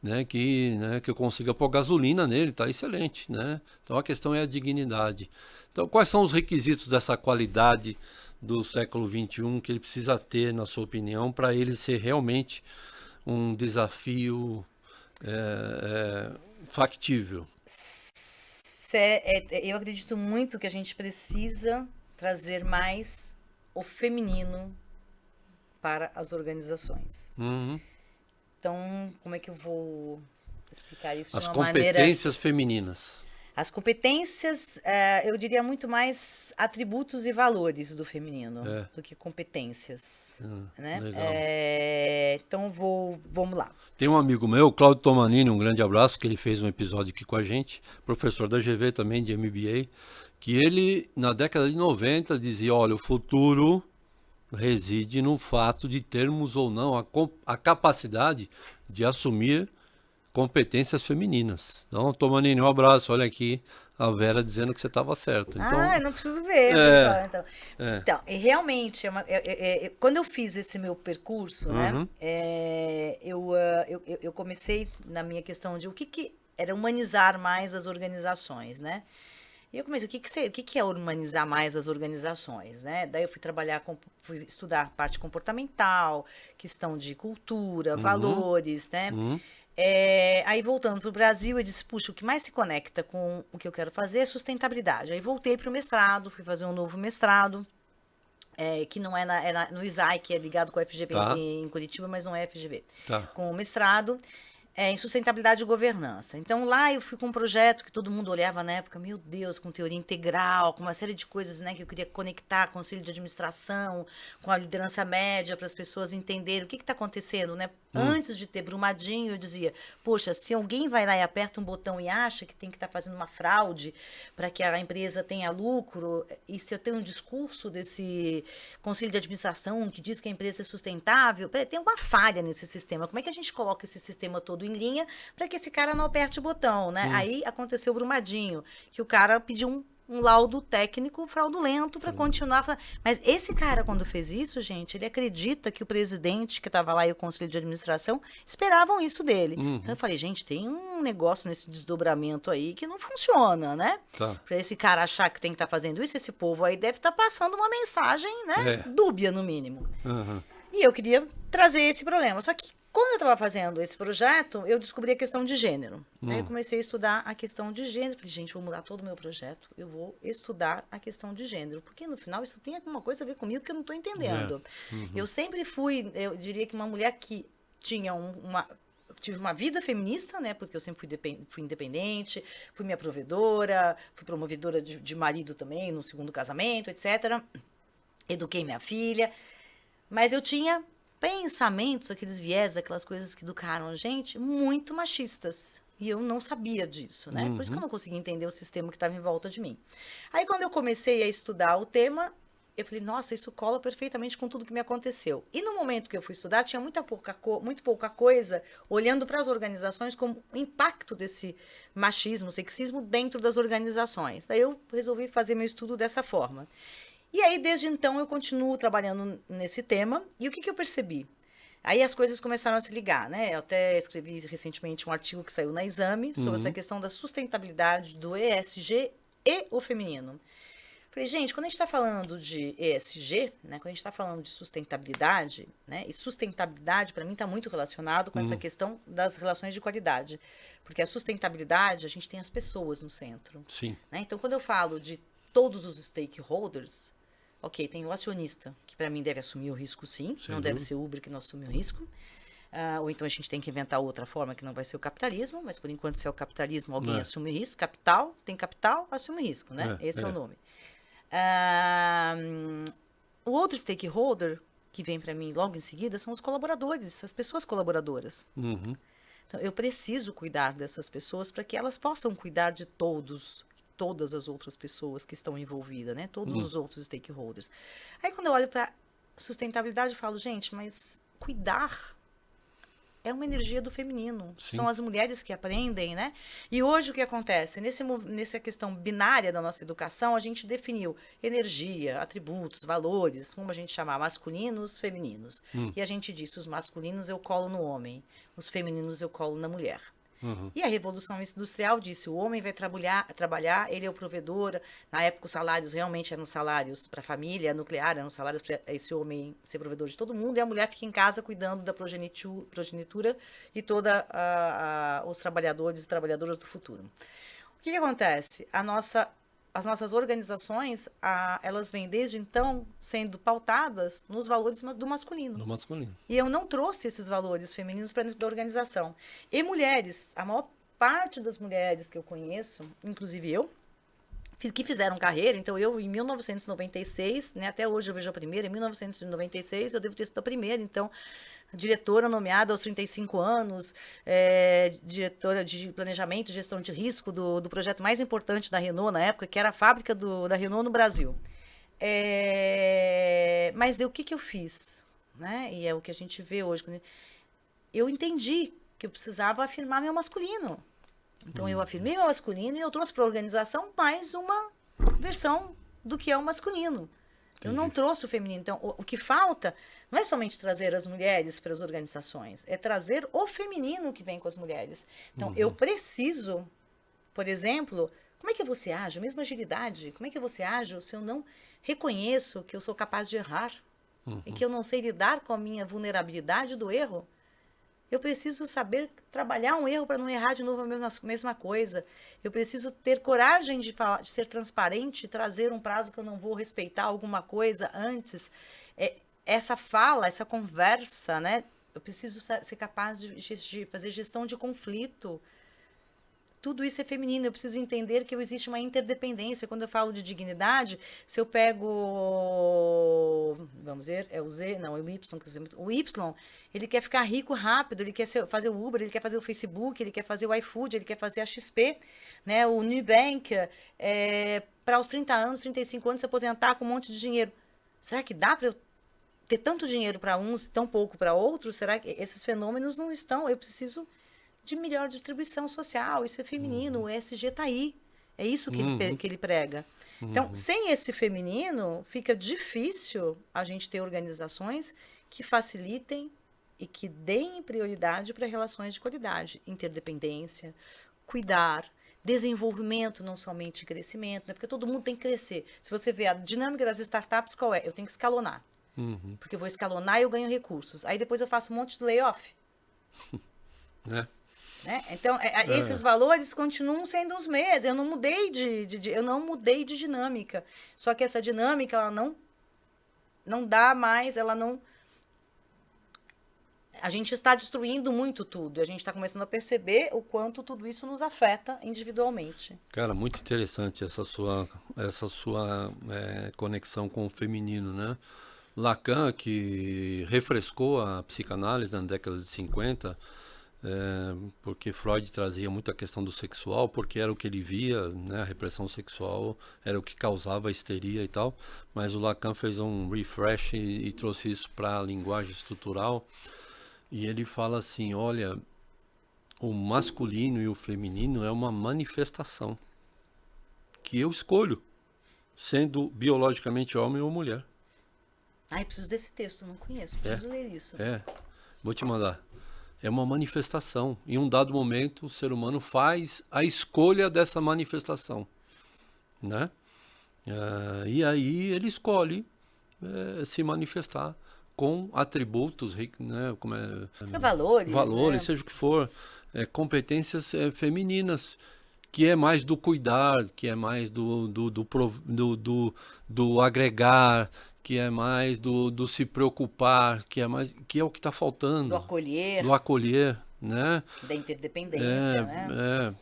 né? Que eu consiga pôr gasolina nele, tá excelente, né? Então a questão é a dignidade. Então quais são os requisitos dessa qualidade do século XXI que ele precisa ter, na sua opinião, para ele ser realmente um desafio factível? Eu acredito muito que a gente precisa trazer mais o feminino para as organizações. Então, como é que eu vou explicar isso As de uma maneira... competências femininas. As competências, eu diria muito mais atributos e valores do feminino do que competências, né? Legal. Então, vamos lá. Tem um amigo meu, Claudio Tomanini, um grande abraço, que ele fez um episódio aqui com a gente, professor da GV também, de MBA, que ele, na década de 90, dizia, olha, o futuro reside no fato de termos ou não a capacidade de assumir competências femininas. Então, Tomanini, um abraço. Olha aqui a Vera dizendo que você estava certo. Então, Eu não preciso ver. Então, e realmente, quando eu fiz esse meu percurso, né, eu comecei na minha questão de o que era humanizar mais as organizações, né? E eu comecei, o que é humanizar mais as organizações, né? Daí eu fui estudar parte comportamental, questão de cultura, valores, né? Aí voltando para o Brasil, eu disse, puxa, o que mais se conecta com o que eu quero fazer é sustentabilidade. Aí voltei para o mestrado, fui fazer um novo mestrado, que não é no ISAI, que é ligado com a FGV em Curitiba, mas não é FGV. Com o mestrado em sustentabilidade e governança. Então lá eu fui com um projeto que todo mundo olhava na época, meu Deus, com teoria integral, com uma série de coisas, né, que eu queria conectar com o conselho de administração, com a liderança média, para as pessoas entenderem o que está acontecendo, né? Antes de ter Brumadinho, eu dizia, poxa, se alguém vai lá e aperta um botão e acha que tem que estar fazendo uma fraude para que a empresa tenha lucro, e se eu tenho um discurso desse conselho de administração que diz que a empresa é sustentável, tem uma falha nesse sistema. Como é que a gente coloca esse sistema todo em linha para que esse cara não aperte o botão, né? Aí aconteceu o Brumadinho, que o cara pediu um laudo técnico fraudulento para continuar. Mas esse cara, quando fez isso, gente, ele acredita que o presidente que estava lá e o conselho de administração esperavam isso dele. Então eu falei, gente, tem um negócio nesse desdobramento aí que não funciona, né? Para esse cara achar que tem que estar fazendo isso, esse povo aí deve estar passando uma mensagem, né? Dúbia, no mínimo. E eu queria trazer esse problema. Só que quando eu estava fazendo esse projeto, eu descobri a questão de gênero. Aí eu comecei a estudar a questão de gênero. Falei, gente, vou mudar todo o meu projeto. Eu vou estudar a questão de gênero. Porque, no final, isso tem alguma coisa a ver comigo que eu não estou entendendo. Eu sempre fui, eu diria que uma mulher que tinha tive uma vida feminista, né? Porque eu sempre fui independente, fui minha provedora, fui promovedora de marido também, no segundo casamento, etc. Eduquei minha filha. Mas eu tinha pensamentos, aqueles viés, aquelas coisas que educaram a gente, muito machistas. E eu não sabia disso, né? Por isso que eu não conseguia entender o sistema que estava em volta de mim. Aí, quando eu comecei a estudar o tema, eu falei, nossa, isso cola perfeitamente com tudo que me aconteceu. E no momento que eu fui estudar, tinha muito pouca coisa olhando para as organizações como o impacto desse machismo, sexismo dentro das organizações. Daí eu resolvi fazer meu estudo dessa forma. E aí, desde então, eu continuo trabalhando nesse tema. E o que eu percebi? Aí as coisas começaram a se ligar, né? Eu até escrevi recentemente um artigo que saiu na Exame sobre essa questão da sustentabilidade do ESG e o feminino. Falei, gente, quando a gente está falando de ESG, né, quando a gente está falando de sustentabilidade, né, e sustentabilidade, para mim, está muito relacionado com essa questão das relações de qualidade. Porque a sustentabilidade, a gente tem as pessoas no centro. Sim. Né? Então, quando eu falo de todos os stakeholders, ok, tem o acionista, que para mim deve assumir o risco, sim. Não deve ser o Uber que não assume o risco. Ou então a gente tem que inventar outra forma que não vai ser o capitalismo, mas por enquanto, se é o capitalismo, alguém assume o risco. Capital, tem capital, assume o risco, né? Esse é o nome. O outro stakeholder, que vem para mim logo em seguida, são os colaboradores, as pessoas colaboradoras. Então, eu preciso cuidar dessas pessoas para que elas possam cuidar de todas as outras pessoas que estão envolvidas, né? Todos os outros stakeholders. Aí, quando eu olho para sustentabilidade, eu falo, gente, mas cuidar é uma energia do feminino. Sim. São as mulheres que aprendem, né? E hoje o que acontece? Nessa questão binária da nossa educação, a gente definiu energia, atributos, valores, como a gente chamar, masculinos, femininos. E a gente disse, os masculinos eu colo no homem, os femininos eu colo na mulher. E a Revolução Industrial disse, o homem vai trabalhar, ele é o provedor. Na época, os salários realmente eram salários para a família, nuclear, eram salários para esse homem ser provedor de todo mundo, e a mulher fica em casa cuidando da progenitura e todos os trabalhadores e trabalhadoras do futuro. O que acontece? A nossa as nossas organizações, elas vêm desde então sendo pautadas nos valores do masculino. Do masculino. E eu não trouxe esses valores femininos para dentro da organização. E mulheres, a maior parte das mulheres que eu conheço, inclusive eu, que fizeram carreira, então eu em 1996, né, até hoje eu vejo a primeira, em 1996 eu devo ter sido a primeira, então diretora nomeada aos 35 anos, diretora de planejamento e gestão de risco do projeto mais importante da Renault na época, que era a fábrica da Renault no Brasil. Mas o que eu fiz? Né? E é o que a gente vê hoje. Eu entendi que eu precisava afirmar meu masculino. Então, eu afirmei meu masculino e eu trouxe para a organização mais uma versão do que é o masculino. Entendi. Eu não trouxe o feminino. Então, o que falta não é somente trazer as mulheres para as organizações, é trazer o feminino que vem com as mulheres. Então, eu preciso, por exemplo, como é que você age? A mesma agilidade, como é que você age se eu não reconheço que eu sou capaz de errar e que eu não sei lidar com a minha vulnerabilidade do erro? Eu preciso saber trabalhar um erro para não errar de novo a mesma coisa. Eu preciso ter coragem de ser transparente, trazer um prazo que eu não vou respeitar alguma coisa antes. Essa fala, essa conversa, né? Eu preciso ser capaz de fazer gestão de conflito. Tudo isso é feminino. Eu preciso entender que existe uma interdependência. Quando eu falo de dignidade, se eu pego, vamos ver, é o Z, não, é o Y. O Y, ele quer ficar rico rápido, ele quer fazer o Uber, ele quer fazer o Facebook, ele quer fazer o iFood, ele quer fazer a XP, né? O Nubank, para os 30 anos, 35 anos, se aposentar com um monte de dinheiro. Será que dá para eu ter tanto dinheiro para uns e tão pouco para outros? Será que esses fenômenos não estão? Eu preciso de melhor distribuição social, isso é feminino, o ESG está aí. É isso que ele prega. Então, sem esse feminino, fica difícil a gente ter organizações que facilitem e que deem prioridade para relações de qualidade, interdependência, cuidar, desenvolvimento, não somente crescimento, né? Porque todo mundo tem que crescer. Se você vê a dinâmica das startups, qual é? Eu tenho que escalonar. Porque eu vou escalonar e eu ganho recursos. Aí depois eu faço um monte de layoff. Né? Então, esses valores continuam sendo os mesmos. Eu não mudei eu não mudei de dinâmica. Só que essa dinâmica, ela não dá mais, ela não... A gente está destruindo muito tudo. A gente está começando a perceber o quanto tudo isso nos afeta individualmente. Cara, muito interessante essa sua conexão com o feminino, né? Lacan, que refrescou a psicanálise na década de 50, porque Freud trazia muito a questão do sexual, porque era o que ele via, né? A repressão sexual era o que causava a histeria e tal, mas o Lacan fez um refresh e trouxe isso para a linguagem estrutural, e ele fala assim, olha, o masculino e o feminino é uma manifestação que eu escolho, sendo biologicamente homem ou mulher. Eu preciso desse texto, não conheço, preciso ler isso. Vou te mandar. É uma manifestação. Em um dado momento, o ser humano faz a escolha dessa manifestação, né? E aí ele escolhe se manifestar com atributos, né? Valores, né? Seja o que for, competências femininas, que é mais do cuidar, que é mais do agregar, que é mais do se preocupar, que é o que está faltando. Do acolher, né? Da interdependência, né?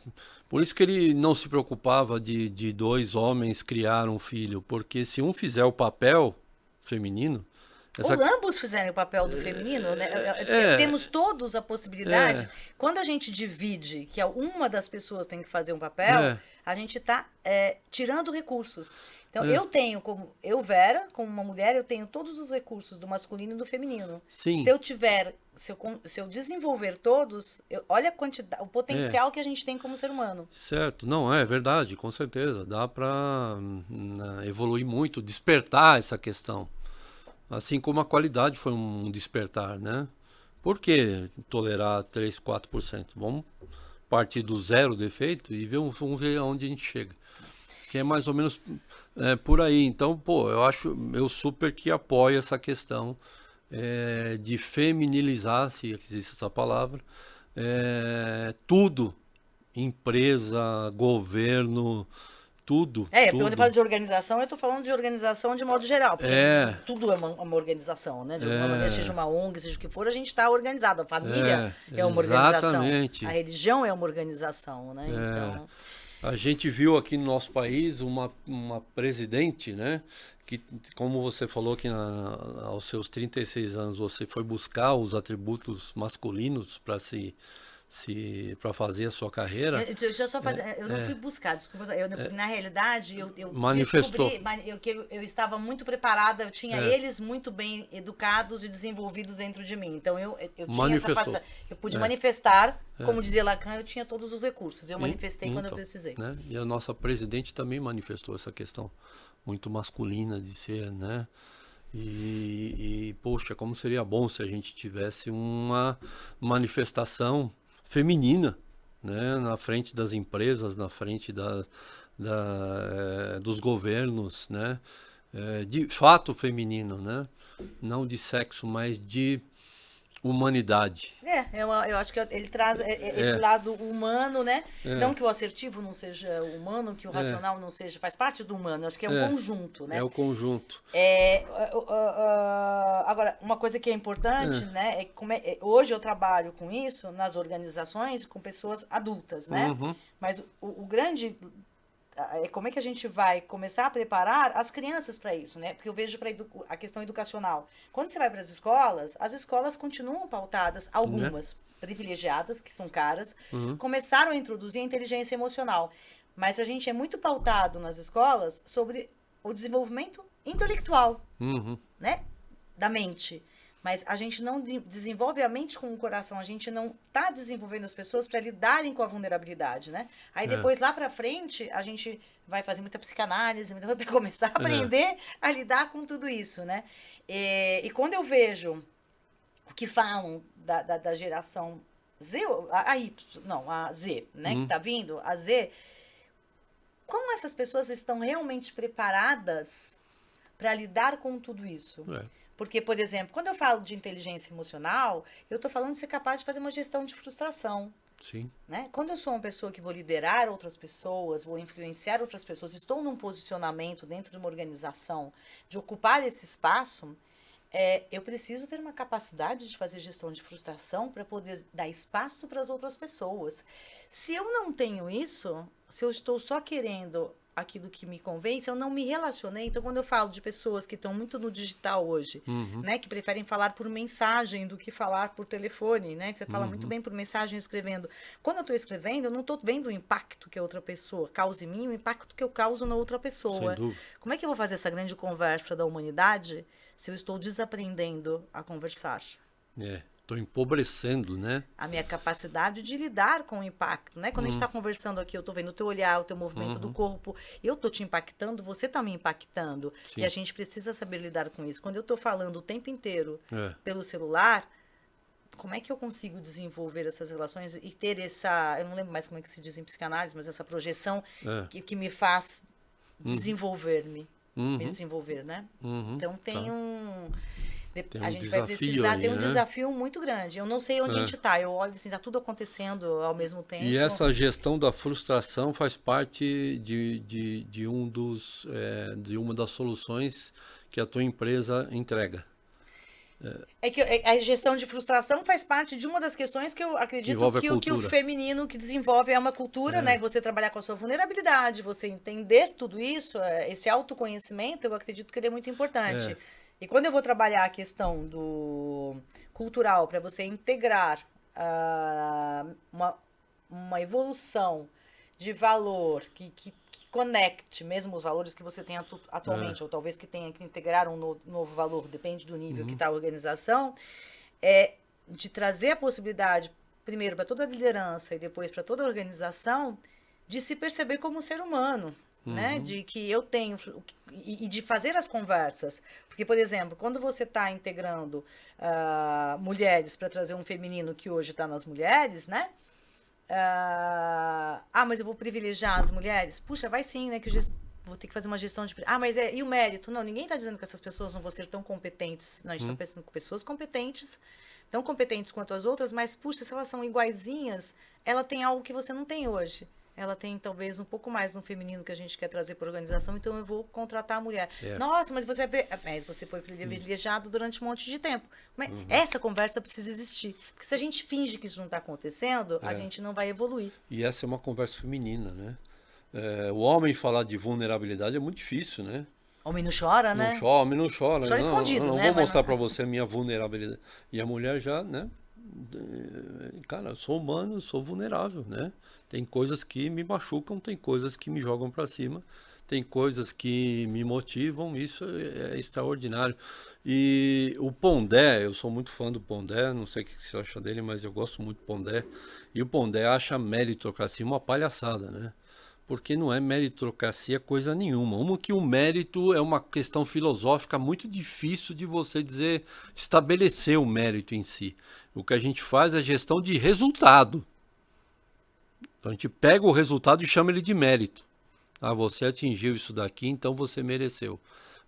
Por isso que ele não se preocupava de dois homens criar um filho, porque se um fizer o papel feminino... Ou ambos fizerem o papel do feminino, né? Temos todos a possibilidade. Quando a gente divide, que uma das pessoas tem que fazer um papel, a gente está tirando recursos. Então, eu, Vera, como uma mulher, eu tenho todos os recursos do masculino e do feminino. Sim. Se eu desenvolver todos, olha a quantidade, o potencial que a gente tem como ser humano. Certo, não, é verdade, com certeza. Dá para evoluir muito, despertar essa questão. Assim como a qualidade foi um despertar, né? Por que tolerar 3, 4%? Vamos partir do zero defeito e vamos ver aonde a gente chega. Que é mais ou menos por aí. Então, eu super que apoio essa questão de feminilizar, se existe essa palavra, tudo, empresa, governo, Tudo, Quando eu falo tudo. de organização, eu estou falando de organização de modo geral, porque É, tudo é uma organização, né? De alguma maneira, seja é, uma ONG, seja o que for, a gente está organizado. A família é uma organização, a exatamente. religião é uma organização, né? É. Então, A gente viu aqui no nosso país uma presidente, né? Que, como você falou que aos seus 36 anos você foi buscar os atributos masculinos para fazer a sua carreira, deixa eu só fazer. Eu não fui buscar, desculpa. Na realidade, eu manifestou. descobri que eu estava muito preparada, eu tinha É, eles muito bem educados e desenvolvidos dentro de mim. Então, eu tinha essa manifestou. facilidade. Eu pude É, manifestar, é. como dizia Lacan, eu tinha todos os recursos. Eu manifestei quando eu Então, precisei. né? E a nossa presidente também manifestou essa questão muito masculina de ser, né? Poxa, como seria bom se a gente tivesse uma manifestação feminina, né? Na frente das empresas, na frente dos governos, né? De fato feminino, né? Não de sexo, mas de humanidade. Eu acho que ele traz esse É, lado humano, né? é, Não que o assertivo não seja humano, que o é, racional não seja, faz parte do humano. Eu acho que é um é, conjunto, é né? o conjunto. Agora, uma coisa que é importante, É. né, hoje eu trabalho com isso nas organizações com pessoas adultas, né? Uhum. Mas o grande é como é que a gente vai começar a preparar as crianças para isso, né? Porque eu vejo para a questão educacional. Quando você vai para as escolas continuam pautadas, Né? algumas privilegiadas, que são caras, Uhum. começaram a introduzir a inteligência emocional. Mas a gente é muito pautado nas escolas sobre o desenvolvimento intelectual, Uhum. né, da mente. Mas a gente não desenvolve a mente com o coração, a gente não está desenvolvendo as pessoas para lidarem com a vulnerabilidade, né? Aí É. depois, lá para frente, a gente vai fazer muita psicanálise, para começar a É. aprender a lidar com tudo isso, né? E quando eu vejo o que falam da geração Z, a Y, não, a Z, né, que tá vindo, a Z, como essas pessoas estão realmente preparadas para lidar com tudo isso? É. Porque, por exemplo, quando eu falo de inteligência emocional, eu estou falando de ser capaz de fazer uma gestão de frustração. Sim. Né? Quando eu sou uma pessoa que vou liderar outras pessoas, vou influenciar outras pessoas, estou num posicionamento dentro de uma organização de ocupar esse espaço, eu preciso ter uma capacidade de fazer gestão de frustração para poder dar espaço para as outras pessoas. Se eu não tenho isso, se eu estou só querendo aquilo que me convém, se eu não me relacionei, então quando eu falo de pessoas que estão muito no digital hoje, né, que preferem falar por mensagem do que falar por telefone, né, que você fala muito bem por mensagem escrevendo. Quando eu estou escrevendo, eu não estou vendo o impacto que a outra pessoa causa em mim, o impacto que eu causo na outra Sem pessoa. dúvida. Como é que eu vou fazer essa grande conversa da humanidade se eu estou desaprendendo a conversar? Estou empobrecendo, né? A minha capacidade de lidar com o impacto, né? Quando a gente está conversando aqui, eu estou vendo o teu olhar, o teu movimento do corpo, eu estou te impactando, você está me impactando. Sim. E a gente precisa saber lidar com isso. Quando eu estou falando o tempo inteiro É. pelo celular, como é que eu consigo desenvolver essas relações e ter essa, eu não lembro mais como é que se diz em psicanálise, mas essa projeção que me faz desenvolver-me, me desenvolver, né? Então Tá. Tem a um gente vai desafio precisar aí, ter um né? desafio muito grande. Eu não sei onde a gente está. Eu olho assim, tá tudo acontecendo ao mesmo tempo. E essa gestão da frustração faz parte de de uma das soluções que a tua empresa entrega. É que a gestão de frustração faz parte de uma das questões que eu Que acredito envolve a que o cultura. feminino que desenvolve é uma cultura, né? Você trabalhar com a sua vulnerabilidade, você entender tudo isso, esse autoconhecimento, eu acredito que ele é muito importante. É. E quando eu vou trabalhar a questão do cultural, para você integrar uma evolução de valor que conecte mesmo os valores que você tem atualmente, ou talvez que tenha que integrar um novo valor, depende do nível que está a organização, de trazer a possibilidade, primeiro para toda a liderança e depois para toda a organização, de se perceber como ser humano. Né? De que eu tenho e de fazer as conversas, porque, por exemplo, quando você está integrando mulheres para trazer um feminino que hoje está nas mulheres, né? Mas eu vou privilegiar as mulheres? Puxa, vai sim, né? Que eu vou ter que fazer uma gestão de. Mas e o mérito? Não, ninguém está dizendo que essas pessoas não vão ser tão competentes. Não, a gente está pensando com pessoas competentes, tão competentes quanto as outras, mas, puxa, se elas são iguaizinhas, ela tem algo que você não tem hoje. ela tem talvez um pouco mais no feminino que a gente quer trazer para a organização, então eu vou contratar a mulher. É. Nossa, mas você foi privilegiado durante um monte de tempo. Mas essa conversa precisa existir. Porque se a gente finge que isso não está acontecendo, a gente não vai evoluir. E essa é uma conversa feminina, né? O homem falar de vulnerabilidade é muito difícil, né? Homem não chora, né? Não chora, homem não chora. Chora escondido, eu não né? vou mostrar Mas para você a minha vulnerabilidade. E a mulher já, né? Cara, eu sou humano, eu sou vulnerável, né? Tem coisas que me machucam, tem coisas que me jogam para cima, tem coisas que me motivam, isso é extraordinário. E o Pondé, eu sou muito fã do Pondé, não sei o que você acha dele, mas eu gosto muito do Pondé. E o Pondé acha a meritocracia uma palhaçada, né? Porque não é meritocracia coisa nenhuma. Uma que o mérito é uma questão filosófica muito difícil de você dizer, estabelecer o mérito em si. O que a gente faz é gestão de resultado. Então a gente pega o resultado e chama ele de mérito. Ah, você atingiu isso daqui, então você mereceu.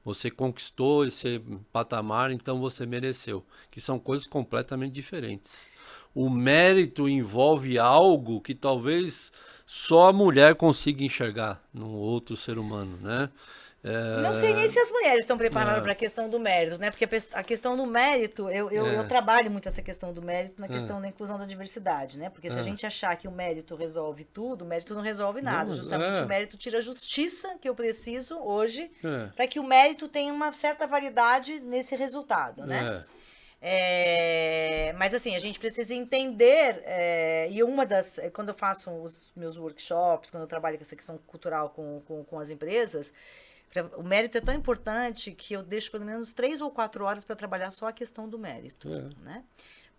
Você conquistou esse patamar, então você mereceu. Que são coisas completamente diferentes. O mérito envolve algo que talvez só a mulher consiga enxergar num outro ser humano, né? não sei nem se as mulheres estão preparadas para a questão do mérito, né? Porque a questão do mérito, eu trabalho muito essa questão do mérito na questão da inclusão da diversidade, né? Porque se a gente achar que o mérito resolve tudo, o mérito não resolve nada. Não, Justamente o mérito tira a justiça que eu preciso hoje para que o mérito tenha uma certa validade nesse resultado, né? Mas assim, a gente precisa entender, quando eu faço os meus workshops, quando eu trabalho com essa questão cultural com as empresas, o mérito é tão importante que eu deixo pelo menos 3 ou 4 horas para trabalhar só a questão do mérito, né?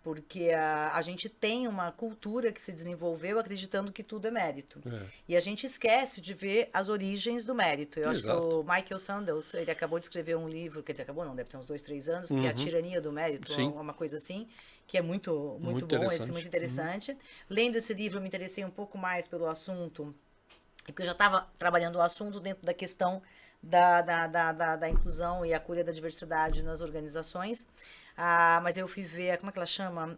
Porque a gente tem uma cultura que se desenvolveu acreditando que tudo é mérito. E a gente esquece de ver as origens do mérito. Eu acho que o Michael Sandel, ele acabou de escrever um livro, quer dizer, acabou não, deve ter uns 2, 3 anos, que é A Tirania do Mérito, uma coisa assim, que é muito bom, muito interessante. Lendo esse livro, eu me interessei um pouco mais pelo assunto, porque eu já estava trabalhando o assunto dentro da questão da inclusão e a cura da diversidade nas organizações. Mas eu fui ver, como é que ela chama?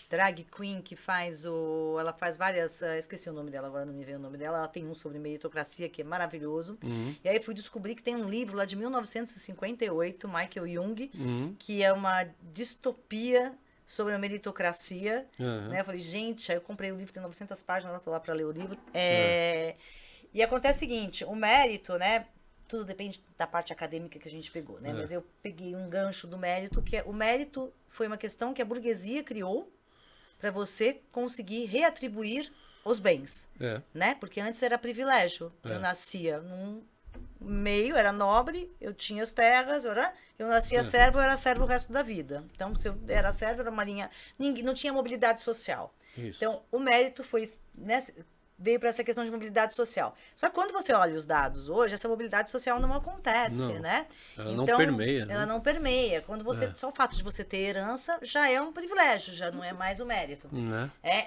Drag Queen, que faz ela faz várias, esqueci o nome dela, agora não me veio o nome dela, ela tem um sobre meritocracia que é maravilhoso. E aí fui descobrir que tem um livro lá de 1958, Michael Jung, que é uma distopia sobre a meritocracia, né? Eu falei, gente, aí eu comprei o livro, tem 900 páginas, eu tô lá para ler o livro. E acontece o seguinte, o mérito, né? Tudo depende da parte acadêmica que a gente pegou, né? Mas eu peguei um gancho do mérito, que o mérito foi uma questão que a burguesia criou para você conseguir reatribuir os bens, né? Porque antes era privilégio. Eu nascia num meio, era nobre, eu tinha as terras, eu nascia servo, eu era servo o resto da vida. Então, se eu era servo, era uma linha... não tinha mobilidade social. Isso. Então, o mérito foi... né, veio para essa questão de mobilidade social. Só que quando você olha os dados hoje, essa mobilidade social não acontece, né? Ela não permeia. Ela não permeia. Quando você, só o fato de você ter herança já é um privilégio, já não é mais o mérito.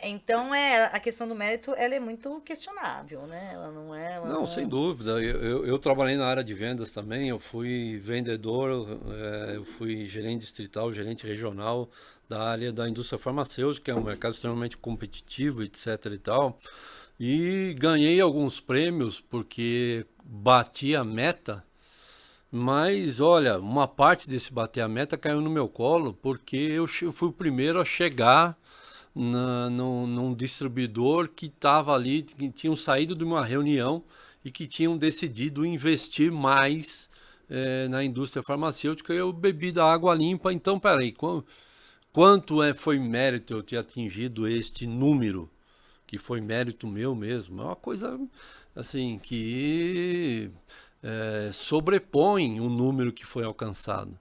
Então, a questão do mérito, ela é muito questionável, né? Ela não é... Não, sem dúvida. Eu trabalhei na área de vendas também, eu fui vendedor, eu fui gerente distrital, gerente regional da área da indústria farmacêutica, que é um mercado extremamente competitivo, etc e tal. E ganhei alguns prêmios porque bati a meta, mas olha, uma parte desse bater a meta caiu no meu colo porque eu fui o primeiro a chegar num distribuidor que estava ali, que tinham saído de uma reunião e que tinham decidido investir mais na indústria farmacêutica. Eu bebi da água limpa, então peraí, quanto foi mérito eu ter atingido este número? Que foi mérito meu mesmo, é uma coisa assim que sobrepõe o número que foi alcançado,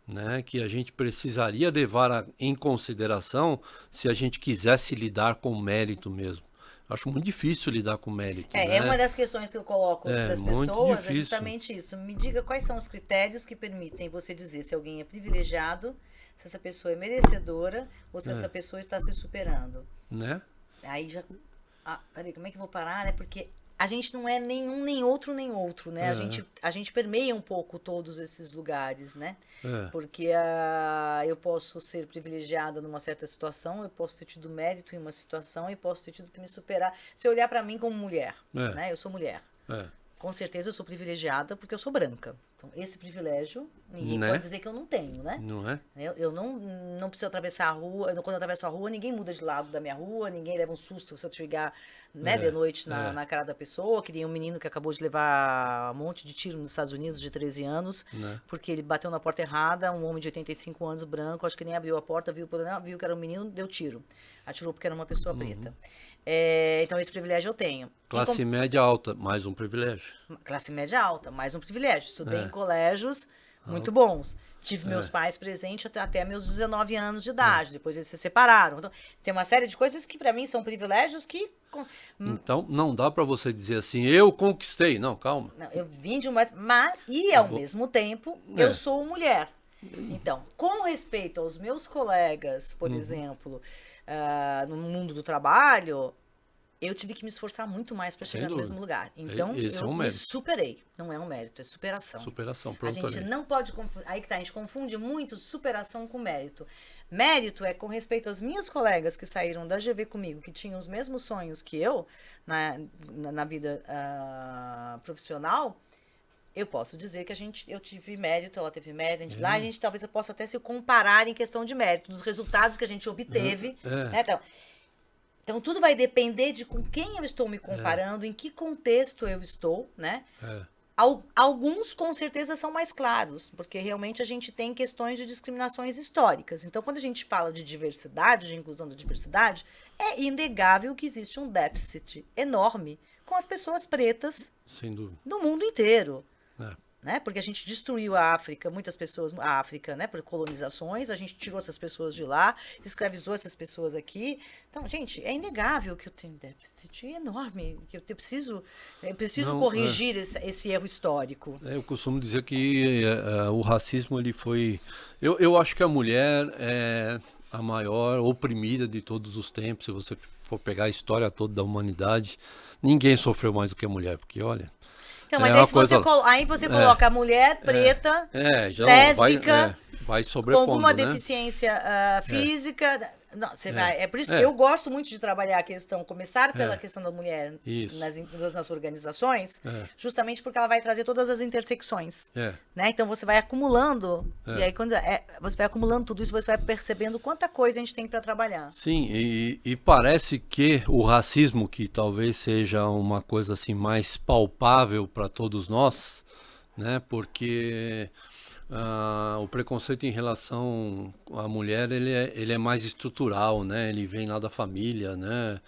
né? Que a gente precisaria levar em consideração se a gente quisesse lidar com o mérito mesmo. Acho muito difícil lidar com mérito. É uma das questões que eu coloco para as pessoas, é justamente isso. Me diga quais são os critérios que permitem você dizer se alguém é privilegiado, se essa pessoa é merecedora ou se essa pessoa está se superando. Né? Aí já... peraí, como é que eu vou parar, né? Porque a gente não é nenhum, nem outro, né? A gente permeia um pouco todos esses lugares, né? Porque eu posso ser privilegiada numa certa situação, eu posso ter tido mérito em uma situação e posso ter tido que me superar. Se eu olhar para mim como mulher, né? Eu sou mulher. Com certeza eu sou privilegiada porque eu sou branca. Então, esse privilégio, ninguém pode dizer que eu não tenho, né? Não é? Eu não preciso atravessar a rua. Quando eu atravesso a rua, ninguém muda de lado da minha rua, ninguém leva um susto se eu chegar, né, de noite na cara da pessoa, que nem um menino que acabou de levar um monte de tiro nos Estados Unidos, de 13 anos, porque ele bateu na porta errada, um homem de 85 anos, branco, acho que nem abriu a porta, viu que era um menino, deu tiro. Atirou porque era uma pessoa preta. Então, esse privilégio eu tenho. Classe média alta, mais um privilégio. Classe média alta, mais um privilégio. Estudei em colégios muito bons. Tive meus pais presentes até meus 19 anos de idade. Depois eles se separaram. Então, tem uma série de coisas que para mim são privilégios que... Então, não dá para você dizer assim, eu conquistei. Não, calma. Não, eu vim de uma... E, ao mesmo tempo, eu sou mulher. Então, com respeito aos meus colegas, por exemplo, no mundo do trabalho... Eu tive que me esforçar muito mais para chegar no mesmo lugar. Então, eu me superei. Não é um mérito, é superação. Superação, pronto. A gente não pode confundir. Aí que tá, a gente confunde muito superação com mérito. Mérito é com respeito às minhas colegas que saíram da GV comigo, que tinham os mesmos sonhos que eu na vida profissional. Eu posso dizer que eu tive mérito, ela teve mérito. Lá a gente talvez eu possa até se comparar em questão de mérito, dos resultados que a gente obteve. Né? Então, tudo vai depender de com quem eu estou me comparando, em que contexto eu estou, né? Alguns, com certeza, são mais claros, porque realmente a gente tem questões de discriminações históricas. Então, quando a gente fala de diversidade, de inclusão da diversidade, é inegável que existe um déficit enorme com as pessoas pretas sem dúvida, no mundo inteiro. Né? Porque a gente destruiu a África, muitas pessoas, a África, né, por colonizações, a gente tirou essas pessoas de lá, escravizou essas pessoas aqui. Então, gente, é inegável que eu tenho um déficit enorme, que eu preciso corrigir esse erro histórico. Eu costumo dizer que o racismo, ele foi... Eu acho que a mulher é a maior oprimida de todos os tempos. Se você for pegar a história toda da humanidade, ninguém sofreu mais do que a mulher, porque, olha... Então, mas aí você coloca a mulher preta, lésbica, vai com alguma deficiência física. Não, você vai. É por isso que eu gosto muito de trabalhar a questão, começar pela questão da mulher nas organizações, justamente porque ela vai trazer todas as intersecções. Né? Então você vai acumulando, e aí quando você vai acumulando tudo isso, você vai percebendo quanta coisa a gente tem para trabalhar. Sim, e parece que o racismo, que talvez seja uma coisa assim mais palpável para todos nós, né? Porque o preconceito em relação à mulher, ele é mais estrutural, né? Ele vem lá da família, né?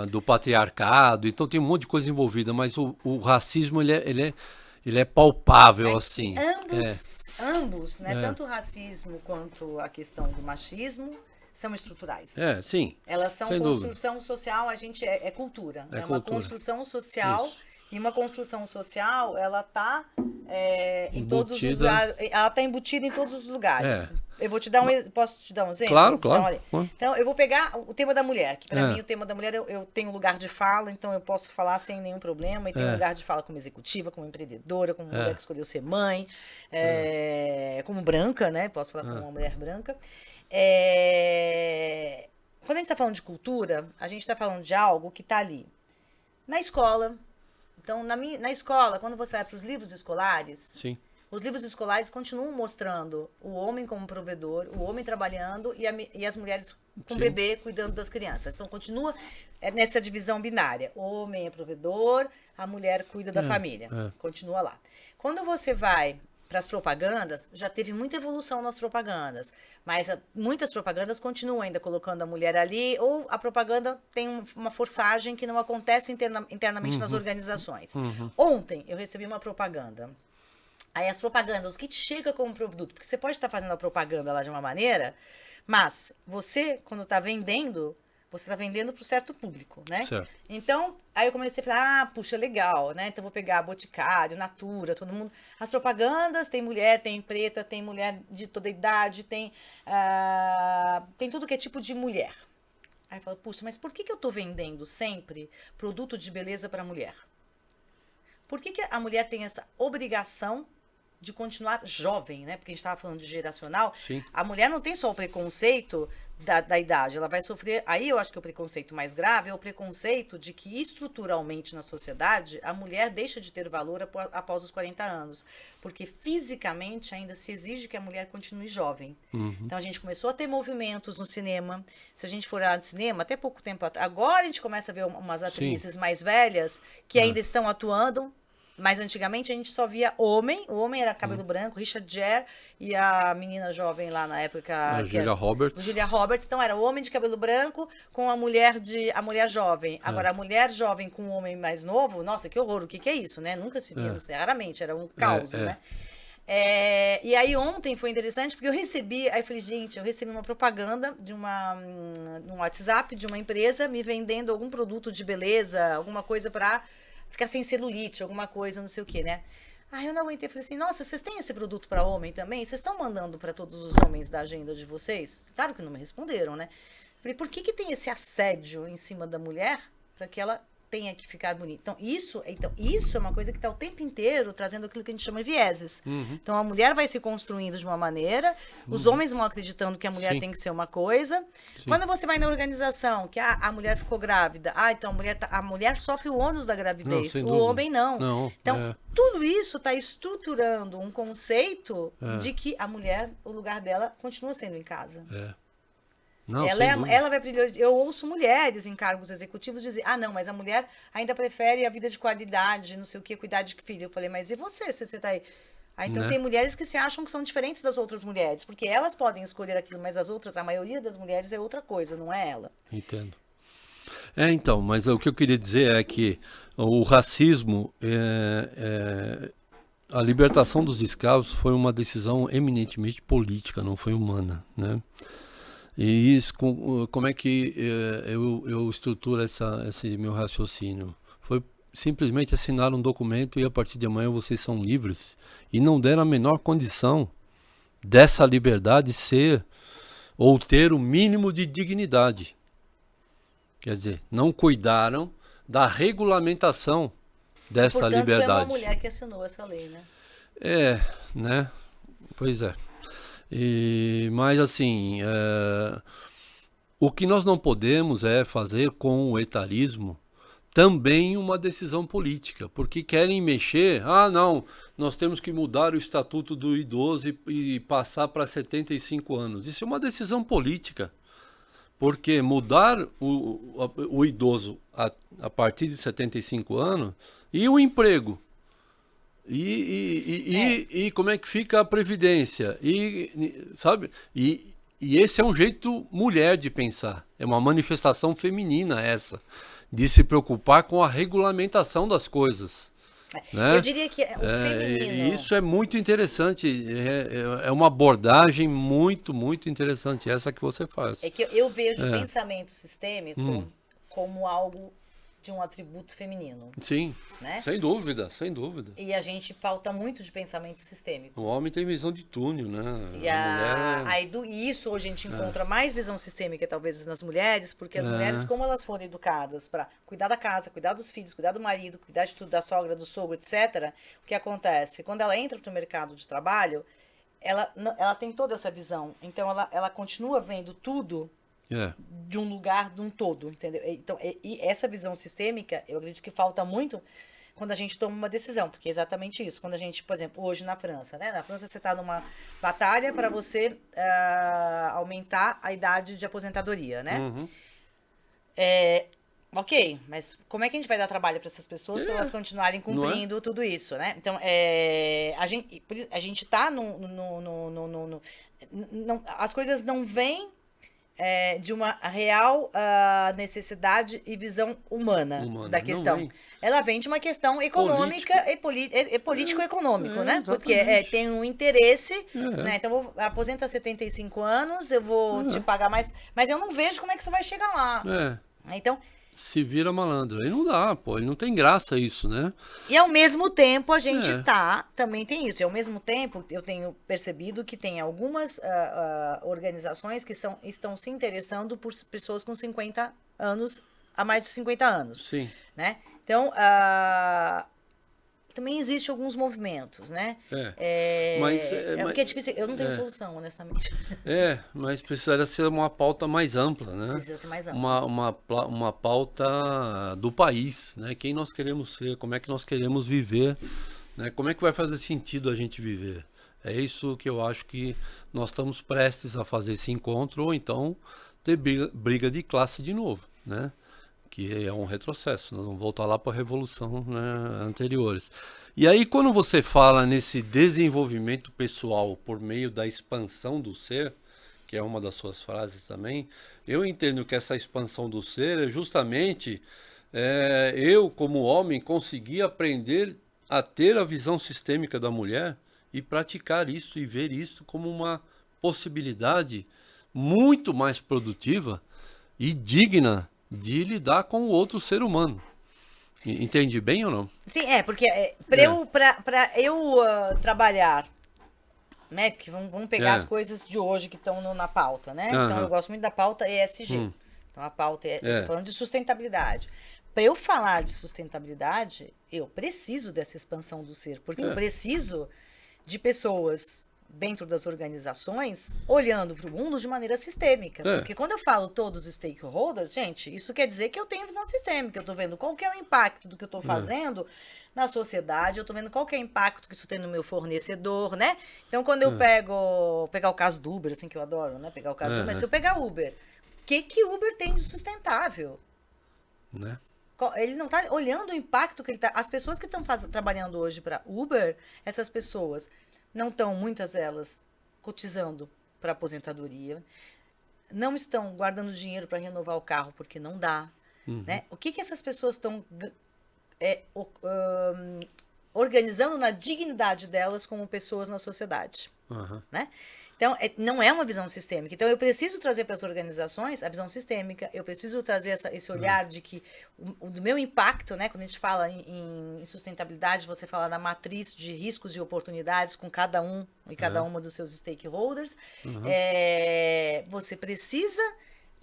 Do patriarcado, então tem um monte de coisa envolvida, mas o racismo, ele é palpável, assim. Ambos, né? Tanto o racismo quanto a questão do machismo são estruturais. Sim. Elas são construção social, a gente é cultura. É uma construção social. Isso. E uma construção social, ela está em todos os lugares. Ela está embutida em todos os lugares. Eu vou te dar posso te dar um exemplo? Claro. Então, eu vou pegar o tema da mulher, que para mim o tema da mulher eu tenho lugar de fala, então eu posso falar sem nenhum problema, e tenho lugar de fala como executiva, como empreendedora, como mulher que escolheu ser mãe, como branca, né? Posso falar como uma mulher branca. Quando a gente está falando de cultura, a gente está falando de algo que está ali. Na escola. Então, na escola, quando você vai para os livros escolares, Sim. Os livros escolares continuam mostrando o homem como provedor, o homem trabalhando e as mulheres com bebê cuidando das crianças. Então, continua nessa divisão binária. O homem é provedor, a mulher cuida da família. Continua lá. Quando você vai para as propagandas, já teve muita evolução nas propagandas, mas muitas propagandas continuam ainda colocando a mulher ali, ou a propaganda tem uma forçagem que não acontece internamente nas organizações. Ontem eu recebi uma propaganda. Aí as propagandas, o que te chega como produto? Porque você pode estar fazendo a propaganda lá de uma maneira, mas você, quando está vendendo, você está vendendo para um certo público, né? Certo. Então, aí eu comecei a falar, puxa, legal, né? Então, vou pegar Boticário, Natura, todo mundo. As propagandas, tem mulher, tem preta, tem mulher de toda idade, tem tudo que é tipo de mulher. Aí eu falo, puxa, mas por que eu estou vendendo sempre produto de beleza para mulher? Por que que a mulher tem essa obrigação de continuar jovem, né? Porque a gente estava falando de geracional. Sim. A mulher não tem só o preconceito da idade, ela vai sofrer. Aí eu acho que o preconceito mais grave é o preconceito de que estruturalmente na sociedade a mulher deixa de ter valor após os 40 anos. Porque fisicamente ainda se exige que a mulher continue jovem. Então a gente começou a ter movimentos no cinema. Se a gente for olhar no cinema, até pouco tempo atrás, agora a gente começa a ver umas atrizes mais velhas que ainda estão atuando. Mas antigamente a gente só via homem. O homem era cabelo branco, Richard Gere, e a menina jovem lá na época... A Julia Roberts. Julia Roberts. Então era o homem de cabelo branco com a mulher jovem. Agora, a mulher jovem com o homem mais novo, nossa, que horror, o que é isso, né? Nunca se via, raramente, era um caos, né? E aí ontem foi interessante porque aí eu falei, gente, eu recebi uma propaganda de um WhatsApp de uma empresa me vendendo algum produto de beleza, alguma coisa para ficar sem celulite, alguma coisa, não sei o que, né? Aí eu não aguentei, falei assim, nossa, vocês têm esse produto para homem também? Vocês estão mandando para todos os homens da agenda de vocês? Claro que não me responderam, né? Falei, por que tem esse assédio em cima da mulher para que ela tenha que ficar bonita? Então, isso é uma coisa que está o tempo inteiro trazendo aquilo que a gente chama de vieses. Então, a mulher vai se construindo de uma maneira, os homens vão acreditando que a mulher tem que ser uma coisa. Quando você vai na organização, que a mulher ficou grávida, então a mulher sofre o ônus da gravidez, o homem não. Então, tudo isso está estruturando um conceito de que a mulher, o lugar dela continua sendo em casa. Não, ela vai privilegiar. Eu ouço mulheres em cargos executivos dizer, não, mas a mulher ainda prefere a vida de qualidade, não sei o que, cuidar de filho. Eu falei, mas e você, se você tá aí? Então tem mulheres que se acham que são diferentes das outras mulheres, porque elas podem escolher aquilo, mas as outras, a maioria das mulheres é outra coisa, não é ela. Entendo. Então, mas o que eu queria dizer é que o racismo, a libertação dos escravos foi uma decisão eminentemente política, não foi humana, né? E isso, como é que eu estruturo esse meu raciocínio? Foi simplesmente assinar um documento e a partir de amanhã vocês são livres. E não deram a menor condição dessa liberdade ser ou ter o mínimo de dignidade. Quer dizer, não cuidaram da regulamentação dessa liberdade. Foi uma mulher que assinou essa lei, né? Né? Pois é. Mas assim, o que nós não podemos é fazer com o etarismo também uma decisão política, porque querem mexer, não, nós temos que mudar o estatuto do idoso e passar para 75 anos. Isso é uma decisão política, porque mudar o idoso a partir de 75 anos e o emprego, e como é que fica a previdência, sabe? E esse é um jeito mulher de pensar, é uma manifestação feminina essa, de se preocupar com a regulamentação das coisas. Né? Eu diria que o feminino... Isso é muito interessante, é uma abordagem muito, muito interessante, essa que você faz. É que eu vejo o pensamento sistêmico como algo de um atributo feminino. Sim, né? Sem dúvida, sem dúvida. E a gente falta muito de pensamento sistêmico. O homem tem visão de túnel, né? E isso hoje a gente encontra mais visão sistêmica, talvez, nas mulheres, porque as mulheres, como elas foram educadas para cuidar da casa, cuidar dos filhos, cuidar do marido, cuidar de tudo, da sogra, do sogro, etc., o que acontece? Quando ela entra para o mercado de trabalho, ela tem toda essa visão. Então, ela continua vendo tudo de um lugar, de um todo, entendeu? Então, e essa visão sistêmica, eu acredito que falta muito quando a gente toma uma decisão, porque é exatamente isso. Quando a gente, por exemplo, hoje na França, né? Na França você está numa batalha para você aumentar a idade de aposentadoria, né? Ok, mas como é que a gente vai dar trabalho para essas pessoas para elas continuarem cumprindo tudo isso, né? Então, a gente tá as coisas não vêm de uma real necessidade e visão humana da questão. Ela vem de uma questão econômica e político-econômico, né? Porque tem um interesse, né? Então, aposenta 75 anos, eu vou te pagar mais, mas eu não vejo como é que você vai chegar lá. Então, se vira malandro. Aí não dá, e não tem graça isso, né? E ao mesmo tempo a gente também tem isso. E ao mesmo tempo eu tenho percebido que tem algumas organizações que estão se interessando por pessoas com 50 anos, a mais de 50 anos. Sim. Né? Então, também existem alguns movimentos, né? Mas porque é difícil, eu não tenho solução, honestamente. Mas precisaria ser uma pauta mais ampla, né? Precisa ser mais amplo. Uma pauta do país, né? Quem nós queremos ser, como é que nós queremos viver, né? Como é que vai fazer sentido a gente viver? É isso que eu acho que nós estamos prestes a fazer esse encontro, ou então ter briga de classe de novo, né? Que é um retrocesso, nós vamos voltar lá para a revolução, né, anteriores. E aí, quando você fala nesse desenvolvimento pessoal por meio da expansão do ser, que é uma das suas frases também, eu entendo que essa expansão do ser é justamente eu, como homem, conseguir aprender a ter a visão sistêmica da mulher e praticar isso e ver isso como uma possibilidade muito mais produtiva e digna de lidar com o outro ser humano. Entende bem ou não? Sim, porque para eu trabalhar, né? Porque vamos pegar as coisas de hoje que estão na pauta, né? Então eu gosto muito da pauta ESG. Então a pauta falando de sustentabilidade. Para eu falar de sustentabilidade, eu preciso dessa expansão do ser, porque eu preciso de pessoas dentro das organizações olhando para o mundo de maneira sistêmica. Porque quando eu falo todos os stakeholders, gente, isso quer dizer que eu tenho visão sistêmica. Eu estou vendo qual que é o impacto do que eu estou fazendo na sociedade, eu estou vendo qual que é o impacto que isso tem no meu fornecedor, né? Então, quando eu pegar o caso do Uber, assim, que eu adoro, né? Pegar o caso do Uber, mas se eu pegar Uber, o que Uber tem de sustentável? Né? Ele não está olhando o impacto que ele está... As pessoas que estão trabalhando hoje para Uber, essas pessoas não estão, muitas delas, cotizando para aposentadoria, não estão guardando dinheiro para renovar o carro porque não dá. Né? O que essas pessoas estão organizando na dignidade delas como pessoas na sociedade? Né? Então, não é uma visão sistêmica. Então, eu preciso trazer para as organizações a visão sistêmica, eu preciso trazer esse olhar de que do meu impacto, né? Quando a gente fala em sustentabilidade, você fala na matriz de riscos e oportunidades com cada um e cada uma dos seus stakeholders. Você precisa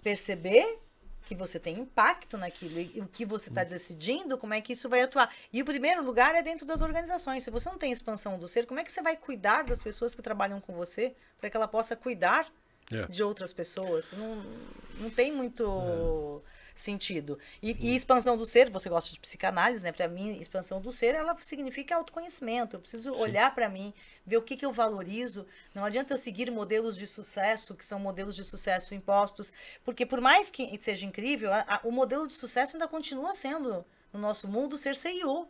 perceber que você tem impacto naquilo e o que você está decidindo, como é que isso vai atuar. E o primeiro lugar é dentro das organizações. Se você não tem expansão do ser, como é que você vai cuidar das pessoas que trabalham com você para que ela possa cuidar de outras pessoas? Não tem muito sentido. E expansão do ser, você gosta de psicanálise, né? Para mim, expansão do ser, ela significa autoconhecimento. Eu preciso olhar para mim, ver o que eu valorizo. Não adianta eu seguir modelos de sucesso, que são modelos de sucesso impostos, porque por mais que seja incrível, o modelo de sucesso ainda continua sendo, no nosso mundo, ser CEO.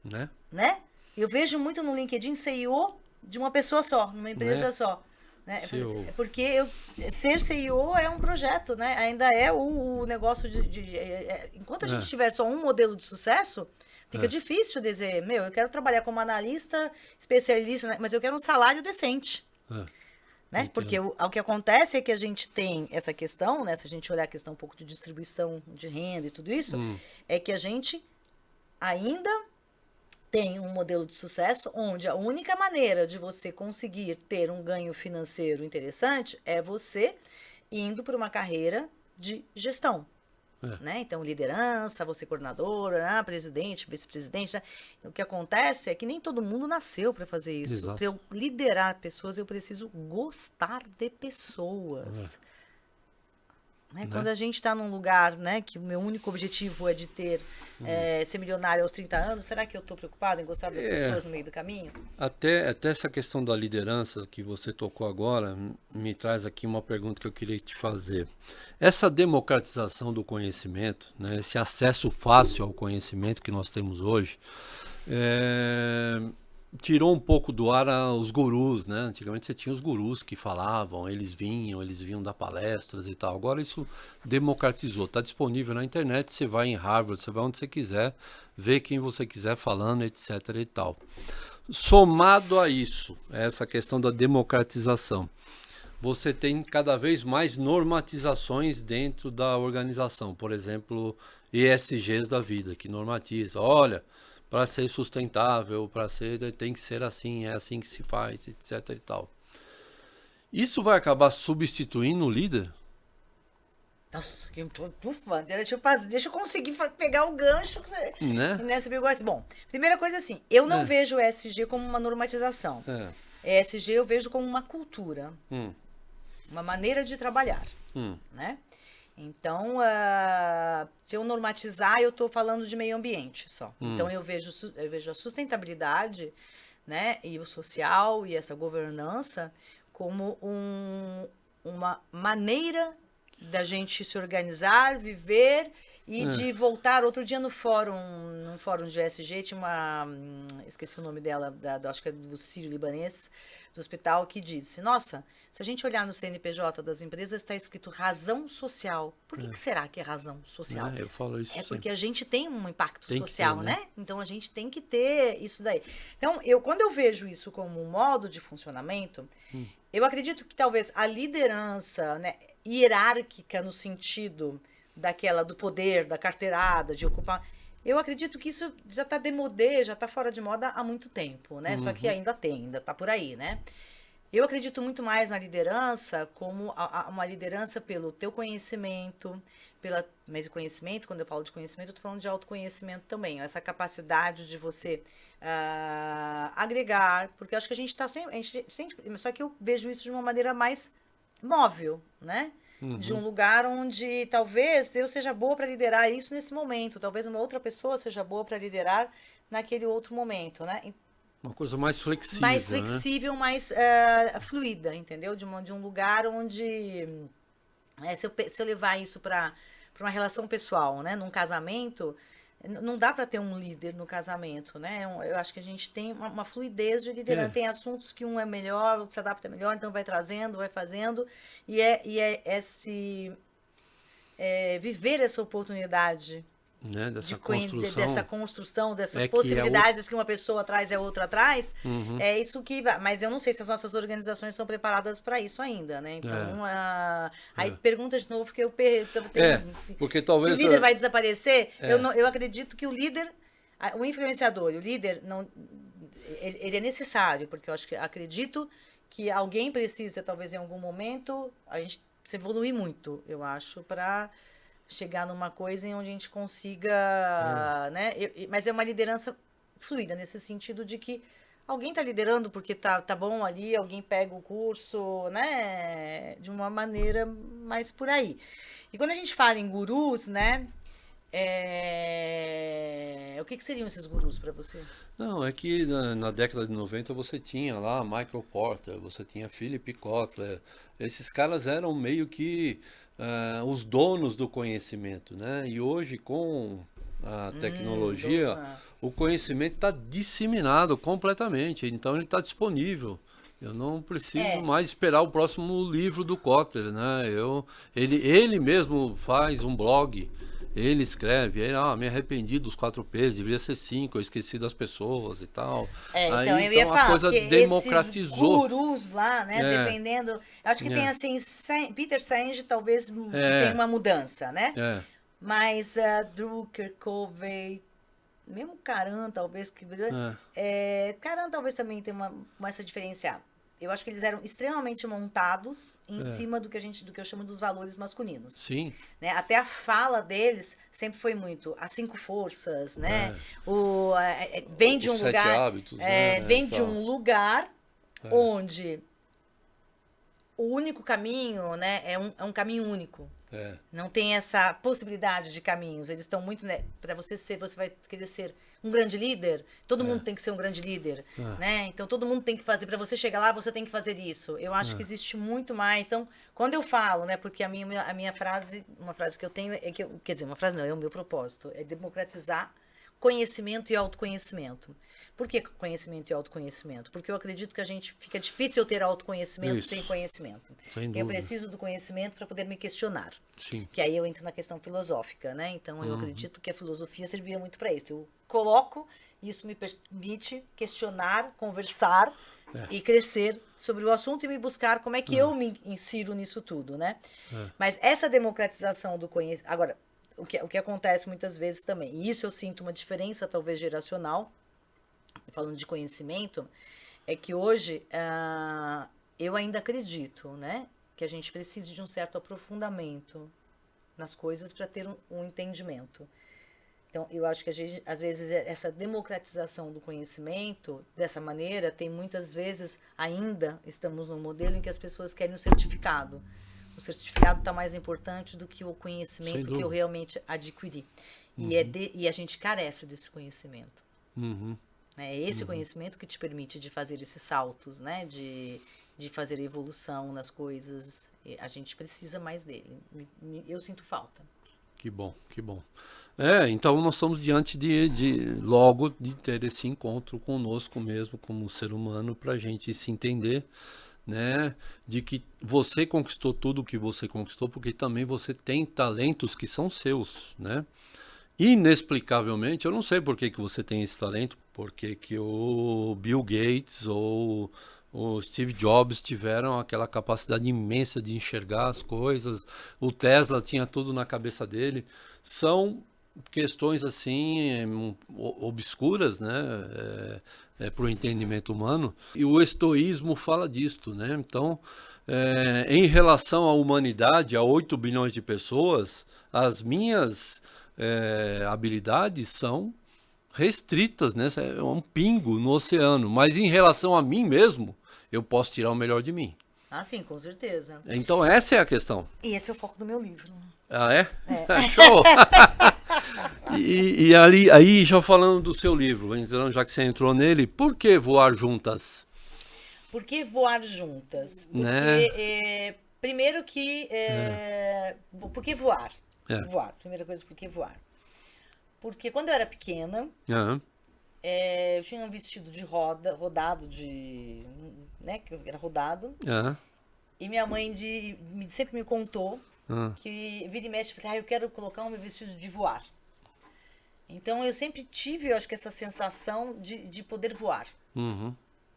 Né? Eu vejo muito no LinkedIn CEO de uma pessoa só, numa empresa só. Né? Porque ser CEO é um projeto, né? Ainda é o negócio enquanto a gente tiver só um modelo de sucesso, fica difícil dizer, eu quero trabalhar como analista, especialista, né? Mas eu quero um salário decente. Né? Porque o que acontece é que a gente tem essa questão, né? Se a gente olhar a questão um pouco de distribuição de renda e tudo isso, é que a gente ainda tem um modelo de sucesso onde a única maneira de você conseguir ter um ganho financeiro interessante é você indo para uma carreira de gestão. Né? Então, liderança, você coordenadora, presidente, vice-presidente. Né? O que acontece é que nem todo mundo nasceu para fazer isso. Para eu liderar pessoas, eu preciso gostar de pessoas. Né? Quando a gente está num lugar, né, que o meu único objetivo é de ter ser milionário aos 30 anos, será que eu estou preocupado em gostar das pessoas no meio do caminho? Até essa questão da liderança que você tocou agora me traz aqui uma pergunta que eu queria te fazer. Essa democratização do conhecimento, né, esse acesso fácil ao conhecimento que nós temos hoje, tirou um pouco do ar os gurus, né? Antigamente você tinha os gurus que falavam, eles vinham dar palestras e tal. Agora isso democratizou, está disponível na internet, você vai em Harvard, você vai onde você quiser, vê quem você quiser falando, etc. e tal. Somado a isso, essa questão da democratização, você tem cada vez mais normatizações dentro da organização. Por exemplo, ESGs da vida, que normatiza, olha, para ser sustentável, tem que ser assim, é assim que se faz, etc. e tal. Isso vai acabar substituindo o líder? Nossa, que ufa, deixa eu conseguir pegar o gancho que você, Né? nessa bigode. Bom, primeira coisa assim, eu não É. vejo o ESG como uma normatização. É. ESG eu vejo como uma cultura, Hum, uma maneira de trabalhar, hum, né? Então, se eu normatizar, eu estou falando de meio ambiente só. Então, eu vejo a sustentabilidade, né, e o social e essa governança como uma maneira da gente se organizar, viver e de voltar. Outro dia no fórum de ESG, tinha esqueci o nome dela, acho que é do Sírio-Libanês, do hospital, que disse, nossa, se a gente olhar no CNPJ das empresas, está escrito razão social. Por que será que é razão social? eu falo isso É porque sempre. a gente tem um impacto Tem que social, ter, né? né? Então a gente tem que ter isso daí. Então, quando eu vejo isso como um modo de funcionamento, eu acredito que talvez a liderança, né, hierárquica no sentido do poder, da carteirada, de ocupar. Eu acredito que isso já está demodé, já está fora de moda há muito tempo, né? Só que ainda está por aí, né? Eu acredito muito mais na liderança como uma liderança pelo teu conhecimento, mas o conhecimento, quando eu falo de conhecimento, eu estou falando de autoconhecimento também. Essa capacidade de você agregar, porque eu acho que a gente sempre, só que eu vejo isso de uma maneira mais móvel, né? De um lugar onde talvez eu seja boa para liderar isso nesse momento, talvez uma outra pessoa seja boa para liderar naquele outro momento, né? Uma coisa mais Mais flexível, né? flexível, mais fluida, entendeu? De um lugar onde, se eu levar isso para uma relação pessoal, né? Num casamento, não dá para ter um líder no casamento, né? Eu acho que a gente tem uma fluidez de liderança. É, Tem assuntos que um é melhor, outro se adapta melhor, então vai trazendo, vai fazendo. E viver essa oportunidade né? Dessa dessa construção construção, dessas é que é o. possibilidades que uma pessoa traz e a outra traz, é isso que vai. Mas eu não sei se as nossas organizações estão preparadas para isso ainda, né? Então, aí pergunta de novo que eu É, tenho. porque Se o talvez. líder vai desaparecer, eu acredito que o líder, o influenciador, o líder, não, ele é necessário, porque eu acredito que alguém precisa, talvez em algum momento, a gente precisa evoluir muito, eu acho, para chegar numa coisa em onde a gente consiga, né? Mas é uma liderança fluida, nesse sentido de que alguém está liderando porque tá bom ali, alguém pega o curso, né? De uma maneira mais por aí. E quando a gente fala em gurus, né? O que seriam esses gurus para você? Não, é que na década de 90 você tinha lá Michael Porter, você tinha Philip Kotler. Esses caras eram meio que os donos do conhecimento, né? E hoje, com a tecnologia, o conhecimento está disseminado completamente, então ele está disponível. Eu não preciso É, mais esperar o próximo livro do Kotler, né? Ele mesmo faz um blog. Ele escreve, me arrependi dos 4 P's, deveria ser 5, eu esqueci das pessoas e tal. então Aí eu ia então a falar, coisa porque esses democratizou. gurus lá, né, É, dependendo, eu acho que tem é, assim, Peter Senge talvez tem é, uma mudança, né? é, Mas Drucker, Covey, mesmo Caran talvez, é, Caran talvez também tem essa diferenciada. Eu acho que eles eram extremamente montados em cima do que eu chamo dos valores masculinos. sim, Né? Até a fala deles sempre foi muito as 5 forças, né? Vem de os um 7 hábitos, né, e vem de tal. um lugar onde o único caminho, né, é um caminho único. É, Não tem essa possibilidade de caminhos. Eles estão muito, né, para você vai querer ser um grande líder. Todo mundo tem que ser um grande líder, né? Então todo mundo tem que fazer. Para você chegar lá, você tem que fazer isso. Eu acho que existe muito mais. Então, quando eu falo, né, porque a minha frase, uma frase que eu tenho é quer dizer, uma frase não, é o meu propósito, é democratizar conhecimento e autoconhecimento. Por que conhecimento e autoconhecimento? Porque eu acredito que fica difícil eu ter autoconhecimento sem isso, conhecimento. sem Eu dúvida. preciso do conhecimento para poder me questionar. Sim, Que aí eu entro na questão filosófica, né? Então eu acredito que a filosofia servia muito para isso. Eu coloco, isso me permite questionar, conversar e crescer sobre o assunto e me buscar como é que eu me insiro nisso tudo, né? Mas essa democratização do conhecimento. Agora, o que acontece muitas vezes também, e isso eu sinto uma diferença talvez geracional, falando de conhecimento, é que hoje eu ainda acredito, né, que a gente precisa de um certo aprofundamento nas coisas para ter um entendimento. Então, eu acho que às vezes, essa democratização do conhecimento, dessa maneira, tem muitas vezes, ainda estamos num modelo em que as pessoas querem um certificado. O certificado está mais importante do que o conhecimento que eu realmente adquiri. E a gente carece desse conhecimento. É esse conhecimento que te permite de fazer esses saltos, né? De fazer evolução nas coisas. A gente precisa mais dele. Eu sinto falta. Que bom, que bom. Então nós estamos diante de ter esse encontro conosco mesmo, como ser humano, para a gente se entender, né? De que você conquistou tudo o que você conquistou, porque também você tem talentos que são seus, né? Inexplicavelmente, eu não sei por que você tem esse talento, porque que o Bill Gates ou o Steve Jobs tiveram aquela capacidade imensa de enxergar as coisas, o Tesla tinha tudo na cabeça dele. São questões assim obscuras, né, para o entendimento humano, e o estoísmo fala disto, né? Então, em relação à humanidade, a 8 bilhões de pessoas, as minhas habilidades são restritas, né? É um pingo no oceano, mas em relação a mim mesmo, eu posso tirar o melhor de mim. Ah, sim, com certeza. Então essa é a questão. E esse é o foco do meu livro. Ah, é? Show! E aí, já falando do seu livro, então, já que você entrou nele, por que voar juntas? Por que voar juntas? Porque, Né? primeiro que... Por que voar? Voar. Primeira coisa, por que voar? Porque quando eu era pequena, eu tinha um vestido de rodado de... né, que era rodado. E minha mãe sempre me contou que vira e mexe, eu quero colocar o meu vestido de voar. Então eu sempre tive, eu acho que essa sensação de poder voar.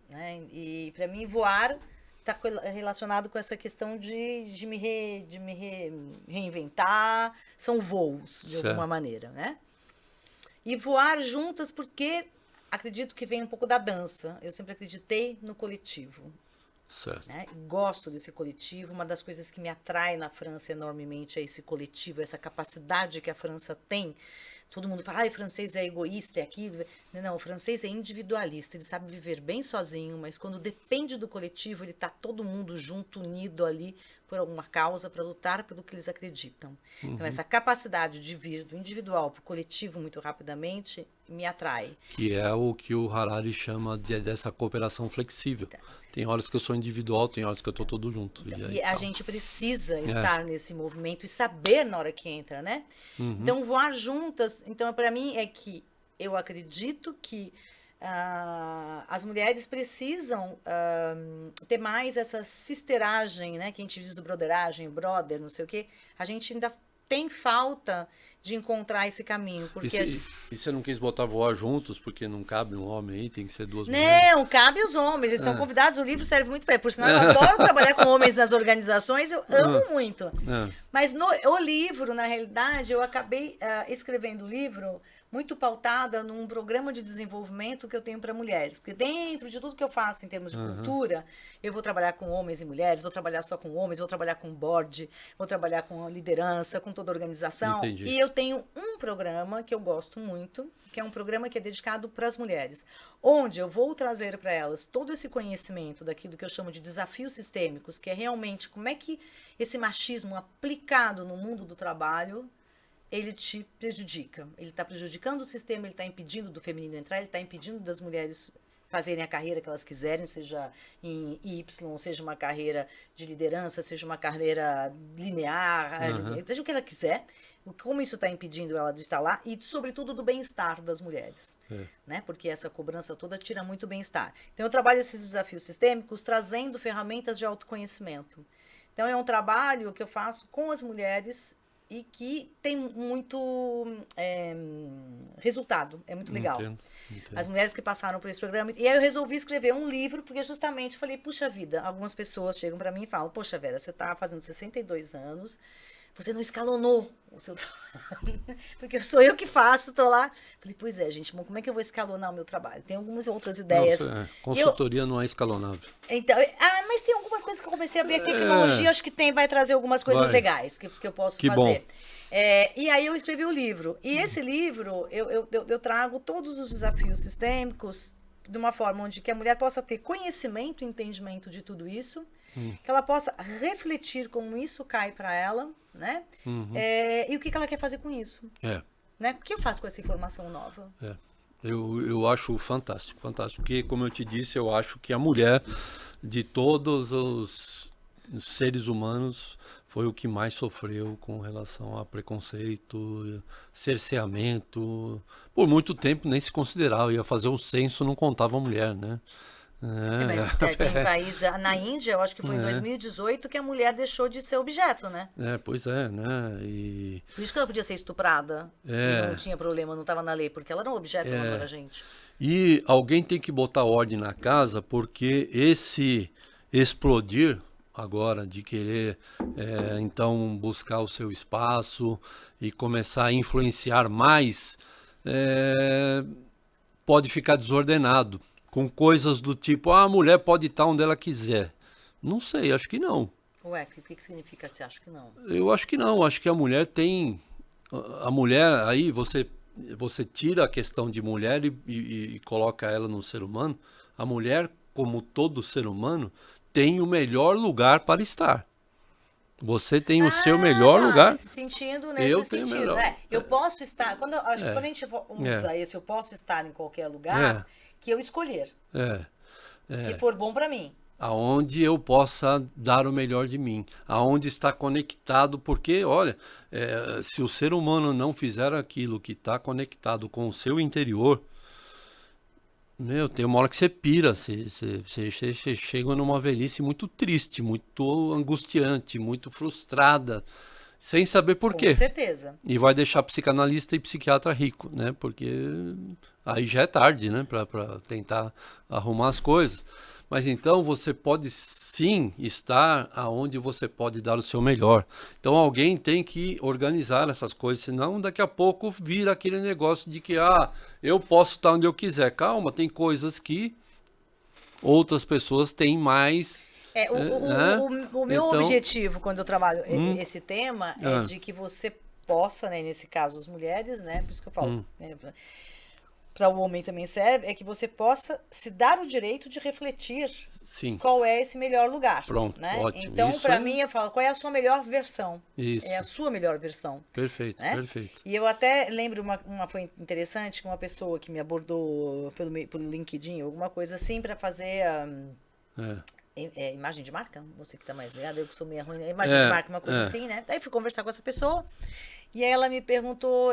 Né? E para mim voar está relacionado com essa questão de me reinventar, são voos de alguma maneira, né? E voar juntas porque acredito que vem um pouco da dança. Eu sempre acreditei no coletivo. Certo. Né? Gosto desse coletivo. Uma das coisas que me atrai na França enormemente é esse coletivo, essa capacidade que a França tem. Todo mundo fala, o francês é egoísta, é aquilo. Não, o francês é individualista, ele sabe viver bem sozinho, mas quando depende do coletivo, ele está todo mundo junto, unido ali por alguma causa para lutar pelo que eles acreditam. Então, essa capacidade de vir do individual para o coletivo muito rapidamente me atrai. Que é o que o Harari chama dessa cooperação flexível. Tem horas que eu sou individual, tem horas que eu estou todo junto. E a gente precisa estar nesse movimento e saber na hora que entra, né? Então, voar juntas, então, para mim, é que eu acredito que as mulheres precisam ter mais essa sisteragem, né? Que a gente diz broderagem, brother, não sei o quê. A gente ainda tem falta de encontrar esse caminho. Porque e você não quis botar voar juntos, porque não cabe um homem aí, tem que ser duas mulheres? Não, cabe os homens, eles são convidados, o livro serve muito bem. Por sinal, eu adoro trabalhar com homens nas organizações, eu amo muito. Mas o livro, na realidade, eu acabei escrevendo o livro muito pautada num programa de desenvolvimento que eu tenho para mulheres. Porque dentro de tudo que eu faço em termos de cultura, eu vou trabalhar com homens e mulheres, vou trabalhar só com homens, vou trabalhar com board, vou trabalhar com liderança, com toda a organização. Entendi. E eu tenho um programa que eu gosto muito, que é um programa que é dedicado para as mulheres, onde eu vou trazer para elas todo esse conhecimento daquilo que eu chamo de desafios sistêmicos, que é realmente como é que esse machismo aplicado no mundo do trabalho ele te prejudica. Ele está prejudicando o sistema, ele está impedindo do feminino entrar, ele está impedindo das mulheres fazerem a carreira que elas quiserem, seja em Y, seja uma carreira de liderança, seja uma carreira linear, seja o que ela quiser. Como isso está impedindo ela de estar lá e, sobretudo, do bem-estar das mulheres. Né? Porque essa cobrança toda tira muito bem-estar. Então, eu trabalho esses desafios sistêmicos trazendo ferramentas de autoconhecimento. Então, é um trabalho que eu faço com as mulheres e que tem muito resultado, é muito legal. Entendo. As mulheres que passaram por esse programa. E aí eu resolvi escrever um livro, porque justamente falei, puxa vida, algumas pessoas chegam para mim e falam, poxa Vera, você está fazendo 62 anos, você não escalonou o seu trabalho. Porque sou eu que faço, tô lá. Falei, pois é, gente, bom, como é que eu vou escalonar o meu trabalho? Tem algumas outras ideias. Consultoria não é escalonável. Então, mas tem algumas coisas que eu comecei a ver. A tecnologia acho que vai trazer algumas coisas legais que eu posso fazer. Bom. E aí eu escrevi o livro. E esse livro, eu trago todos os desafios sistêmicos de uma forma onde que a mulher possa ter conhecimento e entendimento de tudo isso, que ela possa refletir como isso cai para ela, né? E o que ela quer fazer com isso. Né? O que eu faço com essa informação nova? Eu acho fantástico, fantástico. Porque, como eu te disse, eu acho que a mulher, de todos os seres humanos, foi o que mais sofreu com relação a preconceito, cerceamento. Por muito tempo nem se considerava. Ia fazer o censo, não contava a mulher, né? Mas tem país, na Índia, eu acho que foi em 2018 que a mulher deixou de ser objeto, né? Pois é, né? E... Por isso que ela podia ser estuprada. E não tinha problema, não estava na lei, porque ela era um objeto, ela não era gente. E alguém tem que botar ordem na casa, porque esse explodir agora de querer, então, buscar o seu espaço e começar a influenciar mais, pode ficar desordenado. Com coisas do tipo, a mulher pode estar onde ela quiser. Não sei, acho que não. Ué, o que significa que você acha que não? Eu acho que não, acho que a mulher tem... A mulher, aí você tira a questão de mulher e coloca ela no ser humano. A mulher, como todo ser humano, tem o melhor lugar para estar. Você tem o seu melhor lugar. Nesse sentido. Eu posso estar... Acho que quando a gente usa esse, eu posso estar em qualquer lugar... que eu escolher, que for bom para mim. Aonde eu possa dar o melhor de mim, aonde está conectado, porque, olha, se o ser humano não fizer aquilo que está conectado com o seu interior, tem uma hora que você pira, você chega numa velhice muito triste, muito angustiante, muito frustrada, sem saber por quê. Com certeza. E vai deixar psicanalista e psiquiatra rico, né? Porque aí já é tarde, né? Para tentar arrumar as coisas. Mas então você pode sim estar aonde você pode dar o seu melhor. Então alguém tem que organizar essas coisas, senão daqui a pouco vira aquele negócio de que eu posso estar onde eu quiser. Calma, tem coisas que outras pessoas têm mais... O meu objetivo quando eu trabalho esse tema é de que você possa, né, nesse caso as mulheres, né, por isso que eu falo, né, para o homem também serve, é que você possa se dar o direito de refletir qual é esse melhor lugar. Pronto, né? ótimo. Então, para mim, eu falo, qual é a sua melhor versão? Isso. É a sua melhor versão. Perfeito, né? perfeito. E eu até lembro uma foi interessante, que uma pessoa que me abordou pelo LinkedIn, alguma coisa assim, para fazer... imagem de marca, você que tá mais ligado, eu que sou meio ruim, imagem de marca, uma coisa assim, né? Daí fui conversar com essa pessoa e aí ela me perguntou,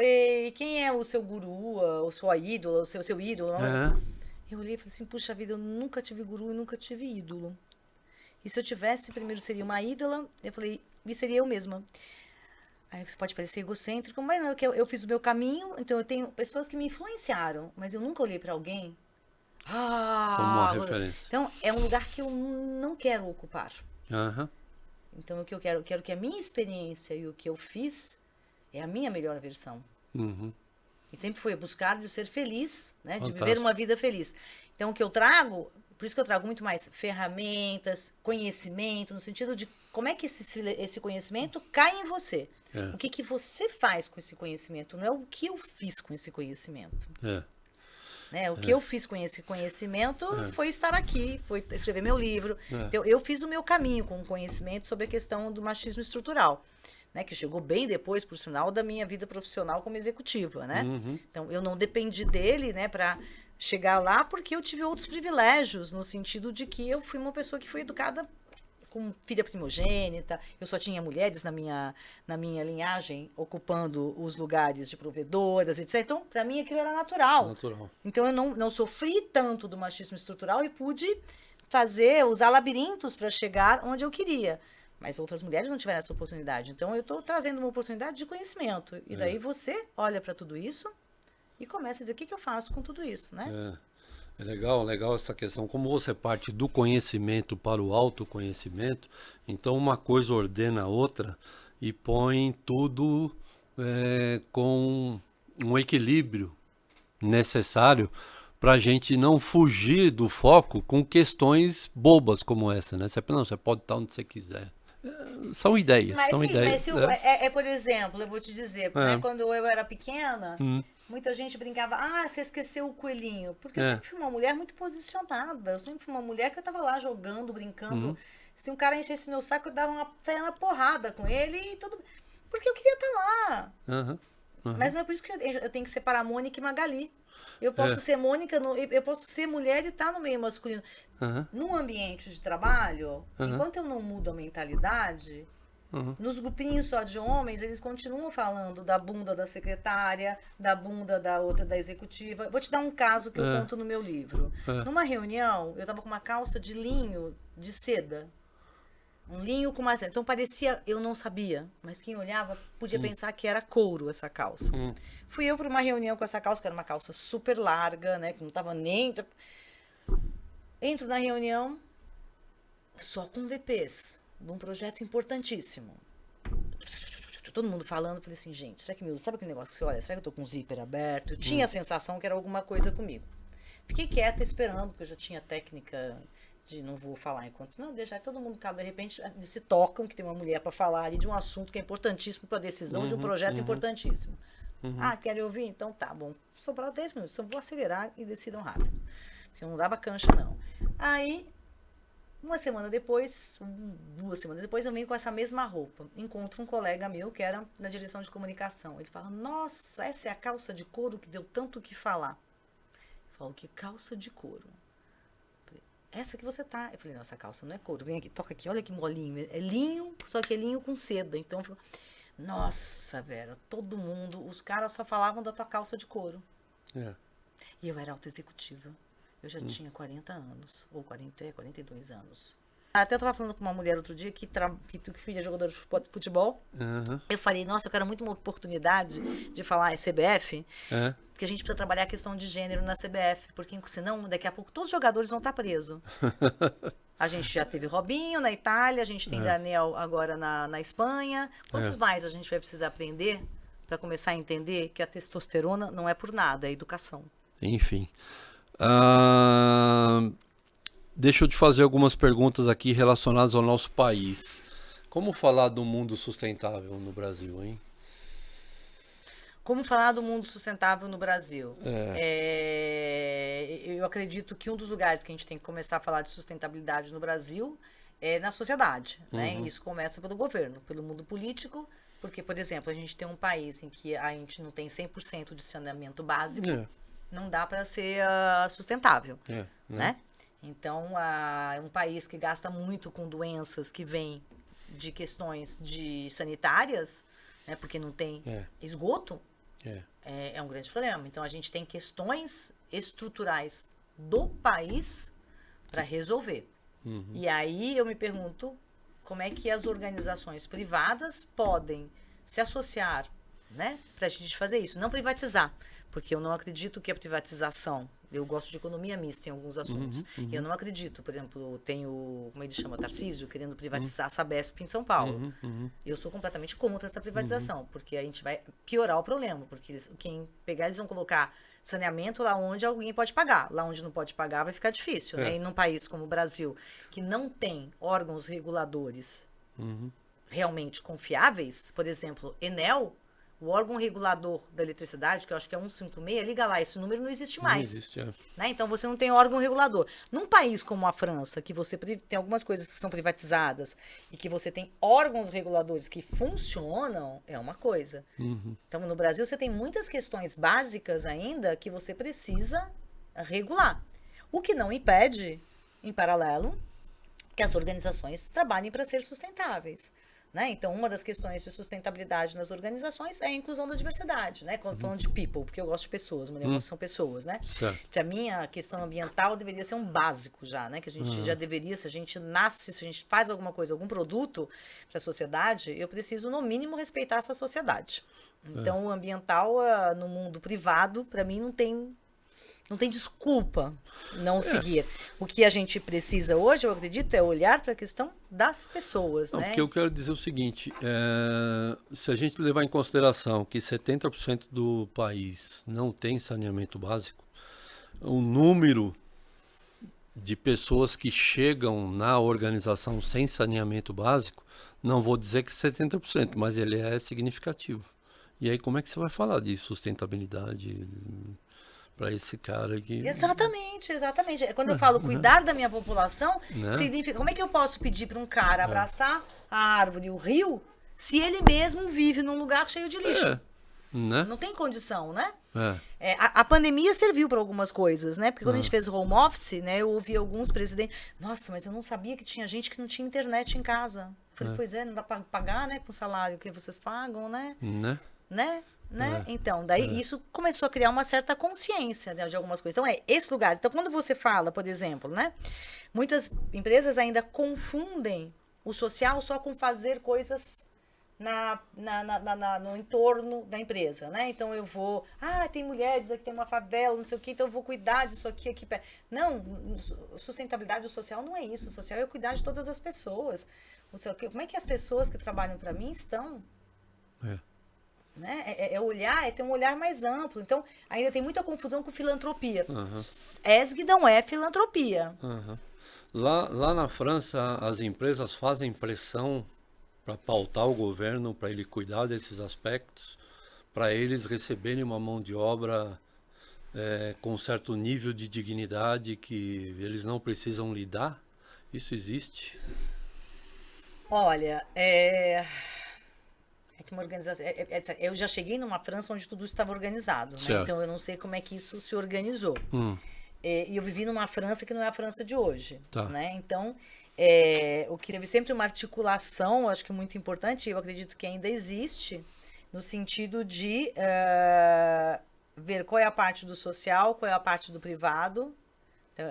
quem é o seu guru, ou sua ídola, o seu ídolo? Eu olhei e falei assim, puxa vida, eu nunca tive guru e nunca tive ídolo. E se eu tivesse, primeiro seria uma ídola, eu falei, e seria eu mesma. Aí você pode parecer egocêntrico, mas não, eu fiz o meu caminho, então eu tenho pessoas que me influenciaram, mas eu nunca olhei para alguém como uma referência. Então, é um lugar que eu não quero ocupar. Então, o que eu quero que a minha experiência e o que eu fiz é a minha melhor versão. E sempre foi buscar de ser feliz, né? De viver uma vida feliz. Então, o que eu trago, por isso que eu trago muito mais ferramentas, conhecimento, no sentido de como é que esse conhecimento cai em você. O que você faz com esse conhecimento, não é o que eu fiz com esse conhecimento. Né? O que eu fiz com esse conhecimento foi estar aqui, foi escrever meu livro. Então, eu fiz o meu caminho com o conhecimento sobre a questão do machismo estrutural, né? Que chegou bem depois, por sinal, da minha vida profissional como executiva. Né? Então, eu não dependi dele, né, para chegar lá, porque eu tive outros privilégios, no sentido de que eu fui uma pessoa que foi educada como filha primogênita, eu só tinha mulheres na minha linhagem ocupando os lugares de provedoras, etc. Então, para mim, aquilo era natural. Então, eu não sofri tanto do machismo estrutural e pude usar labirintos para chegar onde eu queria. Mas outras mulheres não tiveram essa oportunidade. Então, eu estou trazendo uma oportunidade de conhecimento. E daí você olha para tudo isso e começa a dizer, o que eu faço com tudo isso, né? É legal essa questão. Como você parte do conhecimento para o autoconhecimento, então uma coisa ordena a outra e põe tudo com um equilíbrio necessário para a gente não fugir do foco com questões bobas como essa, né? Você pode estar onde você quiser. São ideias, Mas são sim, ideias. por exemplo, eu vou te dizer, né, quando eu era pequena, muita gente brincava, você esqueceu o coelhinho. Porque eu sempre fui uma mulher muito posicionada. Eu sempre fui uma mulher que eu tava lá jogando, brincando. Se um cara enchesse meu saco, eu dava uma porrada com ele e tudo. Porque eu queria estar lá. Mas não é por isso que eu tenho que separar Mônica e Magali. Eu posso ser Mônica, eu posso ser mulher e estar no meio masculino. Num ambiente de trabalho, enquanto eu não mudo a mentalidade, nos grupinhos só de homens, eles continuam falando da bunda da secretária, da bunda da outra da executiva. Vou te dar um caso que eu conto no meu livro. Numa reunião, eu tava com uma calça de linho de seda. Um linho com mais... Então parecia... Eu não sabia. Mas quem olhava podia pensar que era couro essa calça. Fui eu para uma reunião com essa calça, que era uma calça super larga, né? Que não tava nem... Entro na reunião só com VPs. De um projeto importantíssimo. Todo mundo falando. Falei assim, gente, será que me usa? Sabe aquele negócio que você olha? Será que eu tô com o zíper aberto? Eu tinha a sensação que era alguma coisa comigo. Fiquei quieta esperando, porque eu já tinha técnica... de não vou falar enquanto... Não, deixa todo mundo, de repente, eles se tocam, que tem uma mulher para falar ali de um assunto que é importantíssimo para a decisão de um projeto importantíssimo. Querem ouvir? Então tá bom. Sobraram 10 minutos, então vou acelerar e decidam rápido. Porque eu não dava cancha, não. Aí, 2 semanas depois, eu venho com essa mesma roupa. Encontro um colega meu, que era na direção de comunicação. Ele fala, nossa, essa é a calça de couro que deu tanto o que falar. Eu falo, que calça de couro? Essa que você tá. Eu falei, não, essa calça não é couro. Vem aqui, toca aqui, olha que molinho. É linho, só que é linho com seda. Então, eu falei, nossa, Vera, todo mundo, os caras só falavam da tua calça de couro. E eu era autoexecutiva. Eu já tinha 40 anos, ou 42 anos. Até eu tava falando com uma mulher outro dia que filha é jogadora de futebol. Eu falei, nossa, eu quero muito uma oportunidade de falar em CBF, que a gente precisa trabalhar a questão de gênero na CBF, porque senão daqui a pouco todos os jogadores vão estar presos. A gente já teve Robinho na Itália, a gente tem Daniel agora na Espanha. Quantos mais a gente vai precisar aprender para começar a entender que a testosterona não é por nada, é educação. Enfim. Deixa eu te fazer algumas perguntas aqui relacionadas ao nosso país. Como falar do mundo sustentável no Brasil, hein? Como falar do mundo sustentável no Brasil? Eu acredito que um dos lugares que a gente tem que começar a falar de sustentabilidade no Brasil é na sociedade, né? Isso começa pelo governo, pelo mundo político, porque, por exemplo, a gente tem um país em que a gente não tem 100% de saneamento básico, não dá para ser sustentável, né? Então, é um país que gasta muito com doenças que vêm de questões sanitárias, né? Porque não tem esgoto, é um grande problema. Então, a gente tem questões estruturais do país para resolver. E aí, eu me pergunto como é que as organizações privadas podem se associar, né? Para a gente fazer isso. Não privatizar, porque eu não acredito que a privatização... Eu gosto de economia mista em alguns assuntos. Eu não acredito, por exemplo, tenho, como ele chama, Tarcísio, querendo privatizar a Sabesp em São Paulo. Eu sou completamente contra essa privatização, porque a gente vai piorar o problema, porque eles vão colocar saneamento lá onde alguém pode pagar. Lá onde não pode pagar vai ficar difícil, né? E num país como o Brasil, que não tem órgãos reguladores realmente confiáveis, por exemplo, Enel, o órgão regulador da eletricidade, que eu acho que é 156, liga lá, esse número não existe mais. Não existe, né? Então, você não tem órgão regulador. Num país como a França, que você tem algumas coisas que são privatizadas e que você tem órgãos reguladores que funcionam, é uma coisa. Então, no Brasil, você tem muitas questões básicas ainda que você precisa regular. O que não impede, em paralelo, que as organizações trabalhem para ser sustentáveis. Né? Então, uma das questões de sustentabilidade nas organizações é a inclusão da diversidade, né? Falando de people, porque eu gosto de pessoas, meu negócio são pessoas, né? Para mim, a questão ambiental deveria ser um básico já, né? Que a gente já deveria, se a gente nasce, se a gente faz alguma coisa, algum produto para a sociedade, eu preciso, no mínimo, respeitar essa sociedade. Então, o ambiental, no mundo privado, para mim, não tem Não tem desculpa não seguir. O que a gente precisa hoje, eu acredito, é olhar para a questão das pessoas, Não, né? porque eu quero dizer o seguinte, se a gente levar em consideração que 70% do país não tem saneamento básico, o número de pessoas que chegam na organização sem saneamento básico, não vou dizer que 70%, mas ele é significativo. E aí como é que você vai falar de sustentabilidade para esse cara aqui, Exatamente, exatamente. Quando eu falo cuidar da minha população, né? significa como é que eu posso pedir para um cara abraçar a árvore, o rio, se ele mesmo vive num lugar cheio de lixo? Né? Não tem condição, né? É. A pandemia serviu para algumas coisas, né? Porque quando a gente fez home office, né, eu ouvi alguns presidentes, nossa, mas eu não sabia que tinha gente que não tinha internet em casa. Falei, pois é, não dá para pagar, né, com o salário que vocês pagam, né? Né? Então, daí isso começou a criar uma certa consciência, né, de algumas coisas. Então, esse lugar. Então, quando você fala, por exemplo, né? Muitas empresas ainda confundem o social só com fazer coisas no entorno da empresa, né? Então, eu vou... tem mulheres, aqui tem uma favela, não sei o quê, então eu vou cuidar disso aqui perto. Não, sustentabilidade social não é isso. O social é cuidar de todas as pessoas. Como é que as pessoas que trabalham para mim estão? Né? É ter um olhar mais amplo. Então, ainda tem muita confusão com filantropia. ESG não é filantropia. Lá na França, as empresas fazem pressão para pautar o governo, para ele cuidar desses aspectos, para eles receberem uma mão de obra com um certo nível de dignidade que eles não precisam lidar. Isso existe? Olha, que uma organização. Eu já cheguei numa França onde tudo estava organizado, né? Então eu não sei como é que isso se organizou. E eu vivi numa França que não é a França de hoje, né? Então, o que teve sempre uma articulação, acho que muito importante, eu acredito que ainda existe, no sentido de ver qual é a parte do social, qual é a parte do privado. Então,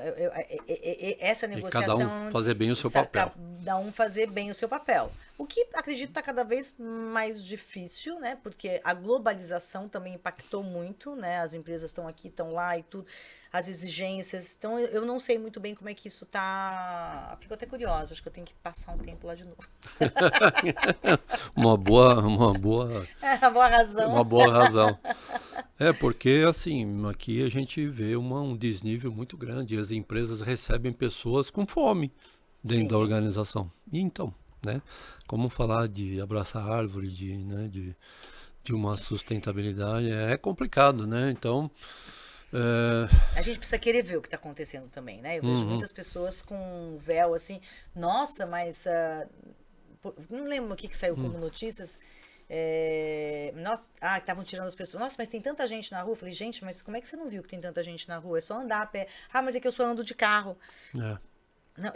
essa negociação... E cada um fazer bem o seu papel. Cada um fazer bem o seu papel. O que, acredito, está cada vez mais difícil, né? Porque a globalização também impactou muito, né? As empresas estão aqui, estão lá e tudo. As exigências. Então, eu não sei muito bem como é que isso tá... Fico até curiosa. Acho que eu tenho que passar um tempo lá de novo. Uma boa razão. Uma boa razão. Porque, assim, aqui a gente vê um desnível muito grande. As empresas recebem pessoas com fome dentro da organização. E então, né? Como falar de abraçar árvore, de uma sustentabilidade, é complicado, né? Então... A gente precisa querer ver o que está acontecendo também, né? Eu vejo muitas pessoas com véu assim, nossa, mas... não lembro o que saiu como notícias... estavam tirando as pessoas. Nossa, mas tem tanta gente na rua. Eu falei, gente, mas como é que você não viu que tem tanta gente na rua? É só andar a pé. Mas é que eu só ando de carro.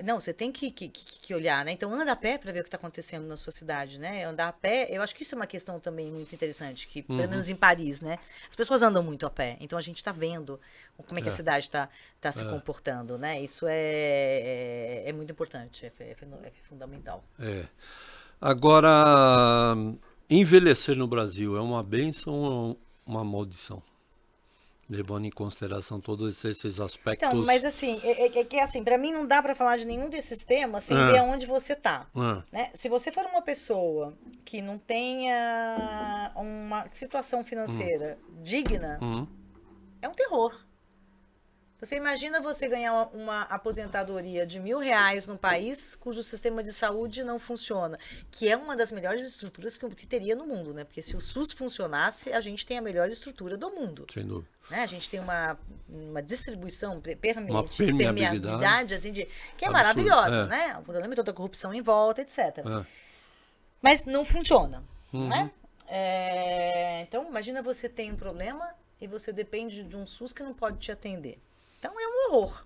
Não, você tem que olhar, né? Então anda a pé para ver o que está acontecendo na sua cidade, né? Andar a pé, eu acho que isso é uma questão também muito interessante, que pelo menos em Paris, né? As pessoas andam muito a pé, então a gente está vendo como é que a cidade está se comportando, né? Isso é muito importante, é fundamental. Agora, envelhecer no Brasil é uma bênção ou uma maldição? Levando em consideração todos esses aspectos. Então, mas assim, assim, para mim não dá para falar de nenhum desses temas sem ver aonde você tá. Né? Se você for uma pessoa que não tenha uma situação financeira digna, é um terror. Você imagina você ganhar uma aposentadoria de R$1.000 num país cujo sistema de saúde não funciona, que é uma das melhores estruturas que teria no mundo, né? Porque se o SUS funcionasse, a gente tem a melhor estrutura do mundo. Sem dúvida. Né? A gente tem uma distribuição, uma permeabilidade assim, que é maravilhosa, né? O problema é toda a corrupção em volta, etc. Mas não funciona, né? Então, imagina você tem um problema e você depende de um SUS que não pode te atender. Então, é um horror.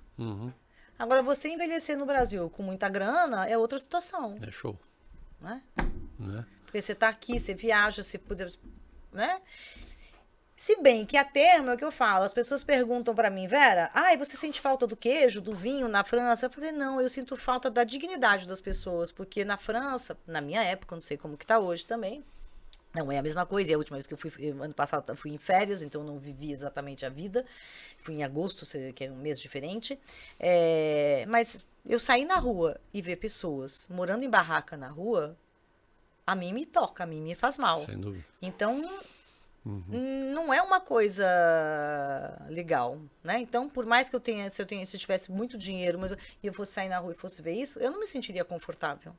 Agora, você envelhecer no Brasil com muita grana é outra situação. É show. Né? Porque você está aqui, você viaja, você puder... Né? Se bem que a termo é o que eu falo, as pessoas perguntam para mim, Vera, você sente falta do queijo, do vinho na França? Eu falei, não, eu sinto falta da dignidade das pessoas, porque na França, na minha época, não sei como que tá hoje também, Não é a mesma coisa, e a última vez que eu fui, ano passado eu fui em férias, então não vivi exatamente a vida. Fui em agosto, que é um mês diferente. Mas eu sair na rua e ver pessoas morando em barraca na rua, a mim me toca, a mim me faz mal. Sem dúvida. Então, não é uma coisa legal, né? Então, por mais que se eu tivesse muito dinheiro, e eu fosse sair na rua e fosse ver isso, eu não me sentiria confortável.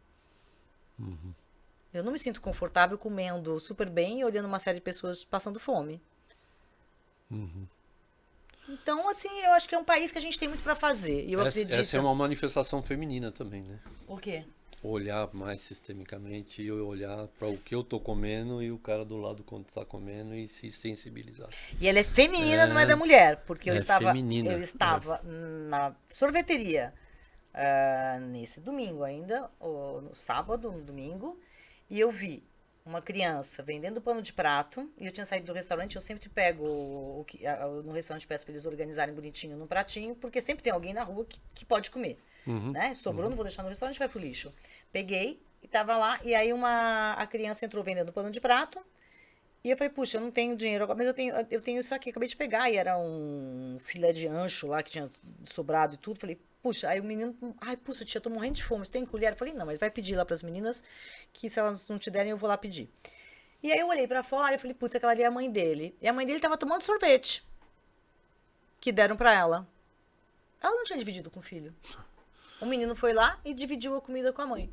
Eu não me sinto confortável comendo super bem e olhando uma série de pessoas passando fome. Então, assim, eu acho que é um país que a gente tem muito para fazer. E eu acredito. Essa é uma manifestação feminina também, né? O quê? Olhar mais sistemicamente e olhar para o que eu tô comendo e o cara do lado quando tá comendo e se sensibilizar. E ela é feminina, não é da mulher, porque eu feminina. estava na sorveteria nesse domingo ainda, ou no sábado, no domingo, e eu vi uma criança vendendo pano de prato, e eu tinha saído do restaurante, eu sempre pego no restaurante, peço para eles organizarem bonitinho num pratinho, porque sempre tem alguém na rua que pode comer. Né? Sobrou, não vou deixar no restaurante, vai pro lixo. Peguei e tava lá, e aí a criança entrou vendendo pano de prato, e eu falei, puxa, eu não tenho dinheiro agora, mas eu tenho isso aqui, acabei de pegar, e era um filé de ancho lá que tinha sobrado e tudo. Falei, puxa, aí o menino, ai, puxa, tia, tô morrendo de fome, você tem colher? Eu falei, não, mas vai pedir lá pras meninas, que se elas não te derem, eu vou lá pedir. E aí eu olhei pra fora e falei, putz, aquela ali é a mãe dele. E a mãe dele tava tomando sorvete, que deram pra ela. Ela não tinha dividido com o filho. O menino foi lá e dividiu a comida com a mãe.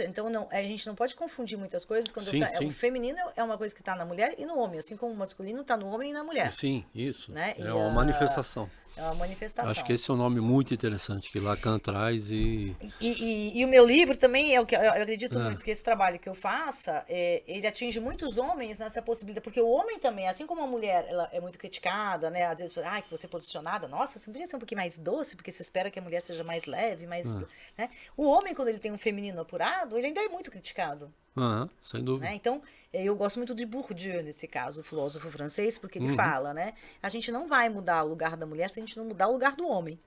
Então não, a gente não pode confundir muitas coisas. Quando Sim. O feminino é uma coisa que está na mulher e no homem, assim como o masculino está no homem e na mulher. Sim, isso. Né? É uma manifestação. É uma manifestação. Acho que esse é um nome muito interessante que Lacan traz E o meu livro também, eu acredito muito que esse trabalho que eu faça, ele atinge muitos homens nessa possibilidade, porque o homem também, assim como a mulher, ela é muito criticada, né? Às vezes, que você é posicionada, nossa, você podia ser um pouquinho mais doce, porque você espera que a mulher seja mais leve, mais... Né? O homem, quando ele tem um feminino apurado, ele ainda é muito criticado. Sem dúvida. Né? Então, eu gosto muito de Bourdieu, nesse caso, o filósofo francês, porque ele fala, né? A gente não vai mudar o lugar da mulher se a gente não mudar o lugar do homem.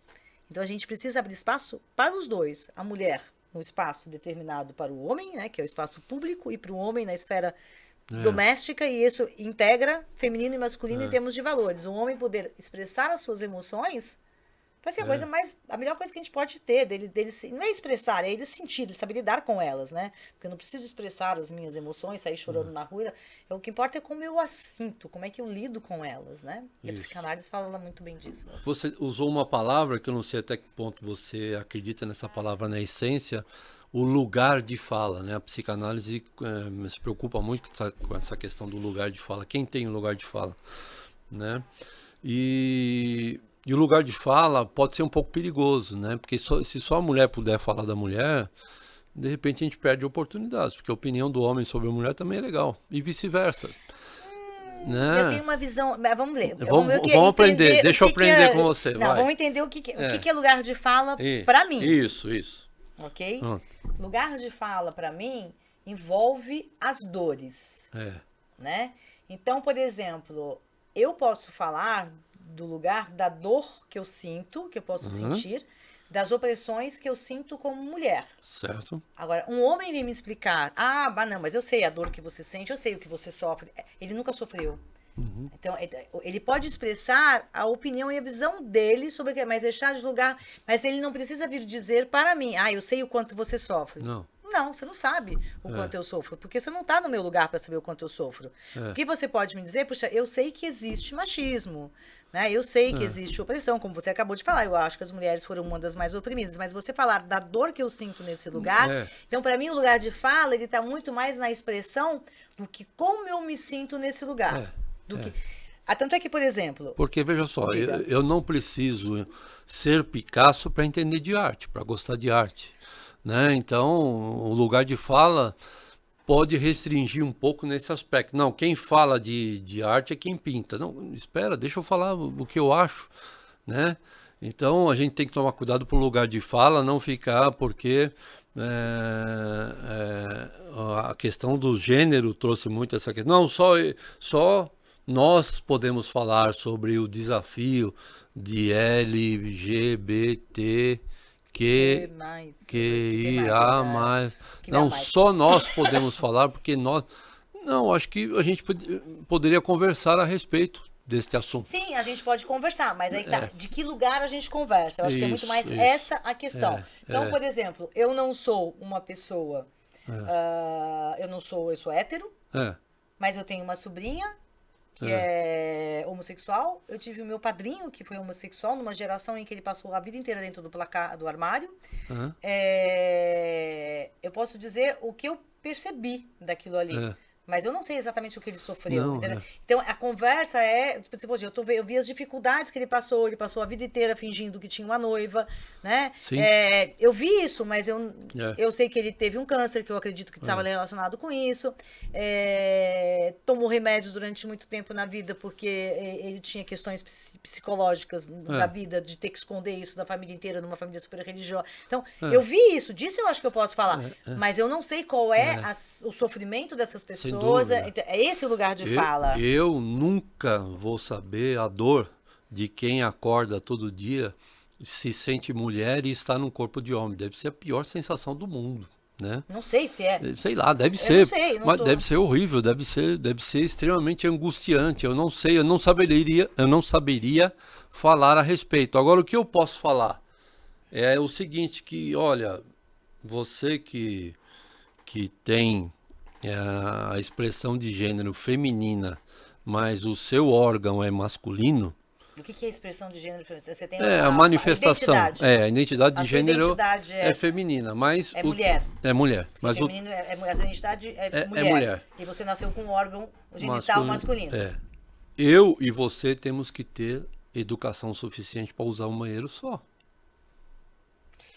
Então, a gente precisa abrir espaço para os dois. A mulher, no espaço determinado para o homem, né? Que é o espaço público, e para o homem na esfera doméstica, e isso integra feminino e masculino em termos de valores. O homem poder expressar as suas emoções vai ser a melhor coisa que a gente pode ter, não é expressar, é ele sentir, ele saber lidar com elas, né? Porque eu não preciso expressar as minhas emoções, sair chorando na rua. O que importa é como eu as sinto, como é que eu lido com elas, né? E a psicanálise fala muito bem disso. Você usou uma palavra que eu não sei até que ponto você acredita nessa palavra na essência, o lugar de fala, né? A psicanálise se preocupa muito com essa questão do lugar de fala. Quem tem o lugar de fala, né? E o lugar de fala pode ser um pouco perigoso, né? Porque se só a mulher puder falar da mulher, de repente a gente perde oportunidades, porque a opinião do homem sobre a mulher também é legal, e vice-versa. Né? Eu tenho uma visão, vamos ler. Vamos aprender, deixa eu aprender com você. Não, vamos entender o que é lugar de fala para mim. Isso. Ok? Lugar de fala para mim envolve as dores. Né? Então, por exemplo, eu posso falar do lugar da dor que eu sinto, que eu posso sentir, das opressões que eu sinto como mulher. Certo. Agora, um homem vem me explicar, não, mas eu sei a dor que você sente, eu sei o que você sofre. Ele nunca sofreu. Então, ele pode expressar a opinião e a visão dele sobre o que, mas deixar de lugar, mas ele não precisa vir dizer para mim, eu sei o quanto você sofre. Não, você não sabe o quanto eu sofro, porque você não está no meu lugar para saber o quanto eu sofro. O que você pode me dizer? Puxa, eu sei que existe machismo, né? Eu sei que existe opressão, como você acabou de falar. Eu acho que as mulheres foram uma das mais oprimidas, mas você falar da dor que eu sinto nesse lugar, então para mim o lugar de fala, ele está muito mais na expressão do que como eu me sinto nesse lugar. Tanto é que, por exemplo... Porque, veja só, eu não preciso ser Picasso para entender de arte, para gostar de arte. Né? Então, o lugar de fala pode restringir um pouco nesse aspecto. Não, quem fala de arte é quem pinta. Não, espera, deixa eu falar o que eu acho. Né? Então, a gente tem que tomar cuidado para o lugar de fala, não ficar, porque a questão do gênero trouxe muito essa questão. Não, só nós podemos falar sobre o desafio de LGBT, QIA+. Não, só nós podemos falar, porque nós... Não, acho que a gente poderia conversar a respeito deste assunto. Sim, a gente pode conversar, mas aí tá, de que lugar a gente conversa? Eu acho que é muito mais essa a questão. Então, por exemplo, eu não sou uma pessoa, eu sou hétero, mas eu tenho uma sobrinha que é homossexual. Eu tive o meu padrinho que foi homossexual numa geração em que ele passou a vida inteira dentro do placar do armário. Eu posso dizer o que eu percebi daquilo ali. Mas eu não sei exatamente o que ele sofreu. Não, Então, a conversa é... Tipo, eu vi as dificuldades que ele passou a vida inteira fingindo que tinha uma noiva, né? Sim. Eu vi isso, mas eu sei que ele teve um câncer, que eu acredito que estava relacionado com isso. Tomou remédios durante muito tempo na vida, porque ele tinha questões psicológicas na vida, de ter que esconder isso da família inteira, numa família super religiosa. Então, eu vi isso, disso eu acho que eu posso falar. Mas eu não sei qual é o sofrimento dessas pessoas. É esse o lugar de fala. Eu nunca vou saber a dor de quem acorda todo dia, se sente mulher e está num corpo de homem. Deve ser a pior sensação do mundo, né? Não sei se é. Sei lá, deve ser. Não sei, mas deve ser horrível, deve ser extremamente angustiante. Eu não sei, eu não saberia falar a respeito. Agora, o que eu posso falar é o seguinte, que, olha, você que tem a expressão de gênero feminina, mas o seu órgão é masculino. O que é expressão de gênero feminino? Você tem a manifestação. A identidade de gênero identidade é feminina, mas... É mulher. É mulher. Mas feminino a identidade é mulher. É mulher. E você nasceu com um órgão genital masculino. Eu e você temos que ter educação suficiente para usar um banheiro só.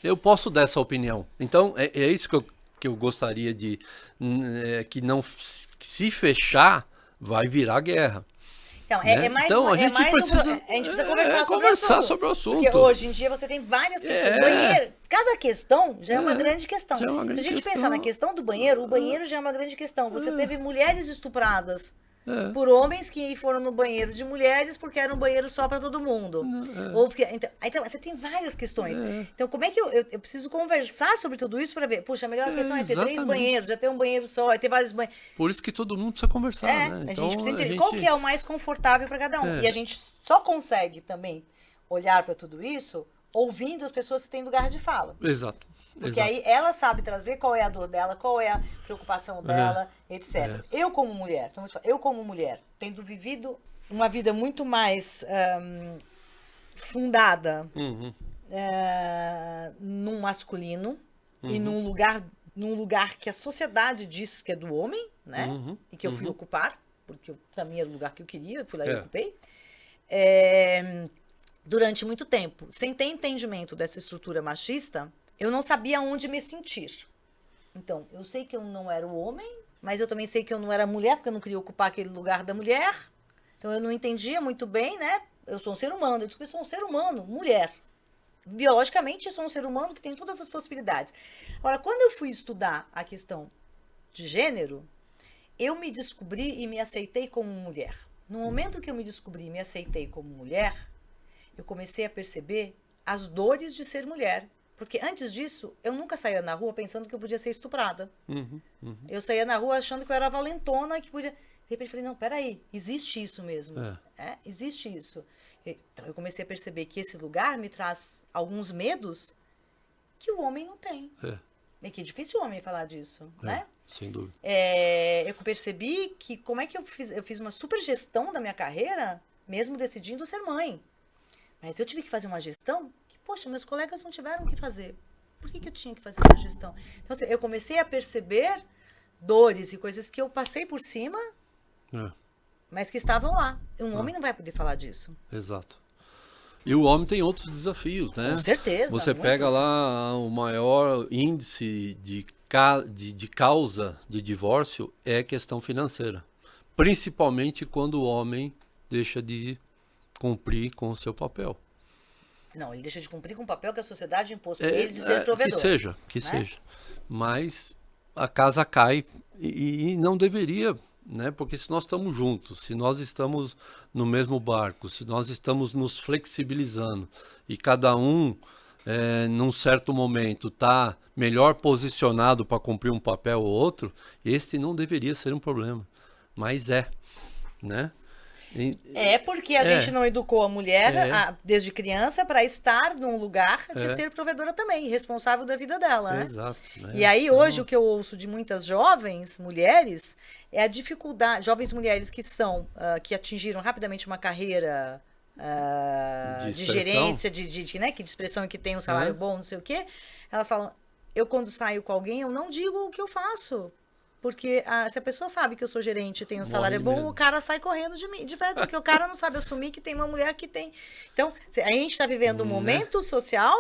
Eu posso dar essa opinião. Então, é isso que eu gostaria de... que não se fechar, vai virar guerra. Então, né? A gente precisa conversar sobre o assunto. Porque hoje em dia você tem várias questões. Banheiro, cada questão já é uma grande questão. Se a gente pensar na questão do banheiro, o banheiro já é uma grande questão. Você teve mulheres estupradas por homens que foram no banheiro de mulheres porque era um banheiro só para todo mundo. Ou porque, então, você tem várias questões. Então, como é que eu preciso conversar sobre tudo isso para ver? Puxa, a melhor questão é ter 3 banheiros, é ter um banheiro só, é ter vários banheiros. Por isso que todo mundo precisa conversar, né? Então, a gente precisa entender qual que é o mais confortável para cada um. E a gente só consegue também olhar para tudo isso ouvindo as pessoas que têm lugar de fala. Exato. Porque aí ela sabe trazer qual é a dor dela, qual é a preocupação dela, etc. Eu como mulher, tendo vivido uma vida muito mais fundada num masculino e num lugar que a sociedade diz que é do homem, né? E que eu fui ocupar, porque também era o lugar que eu queria, eu fui lá e ocupei. Durante muito tempo, sem ter entendimento dessa estrutura machista, eu não sabia onde me sentir. Então, eu sei que eu não era o homem, mas eu também sei que eu não era mulher, porque eu não queria ocupar aquele lugar da mulher. Então, eu não entendia muito bem, né? Eu sou um ser humano, eu descobri que sou um ser humano, mulher. Biologicamente, eu sou um ser humano que tem todas as possibilidades. Agora, quando eu fui estudar a questão de gênero, eu me descobri e me aceitei como mulher. No momento que eu me descobri e me aceitei como mulher, eu comecei a perceber as dores de ser mulher. Porque antes disso, eu nunca saía na rua pensando que eu podia ser estuprada. Eu saía na rua achando que eu era valentona, que podia... De repente, eu falei, não, peraí, existe isso mesmo. Existe isso. Então, eu comecei a perceber que esse lugar me traz alguns medos que o homem não tem. É que é difícil o homem falar disso, né? Sem dúvida. Eu percebi que como é que eu fiz uma super gestão da minha carreira, mesmo decidindo ser mãe. Mas eu tive que fazer uma gestão que, poxa, meus colegas não tiveram que fazer. Por que eu tinha que fazer essa gestão? Então, assim, eu comecei a perceber dores e coisas que eu passei por cima, mas que estavam lá. Um homem não vai poder falar disso. Exato. E o homem tem outros desafios, né? Com certeza. Você pega lá o maior índice de causa de divórcio é questão financeira. Principalmente quando o homem deixa de cumprir com o seu papel. Não, ele deixa de cumprir com o papel que a sociedade impôs para ele de ser provedor. Que seja. Mas a casa cai e não deveria, né? Porque se nós estamos juntos, se nós estamos no mesmo barco, se nós estamos nos flexibilizando e cada um, num certo momento, está melhor posicionado para cumprir um papel ou outro, este não deveria ser um problema. mas né? Porque a gente não educou a mulher desde criança para estar num lugar de ser provedora também, responsável da vida dela, né? Exato. E aí hoje o que eu ouço de muitas jovens mulheres é a dificuldade, jovens mulheres que são, que atingiram rapidamente uma carreira de gerência, né, de expressão e que tem um salário bom, não sei o quê, elas falam, eu quando saio com alguém, eu não digo o que eu faço. Porque se a pessoa sabe que eu sou gerente e tem um salário bom, o cara sai correndo de perto, porque o cara não sabe assumir que tem uma mulher que tem. Então, a gente está vivendo um momento social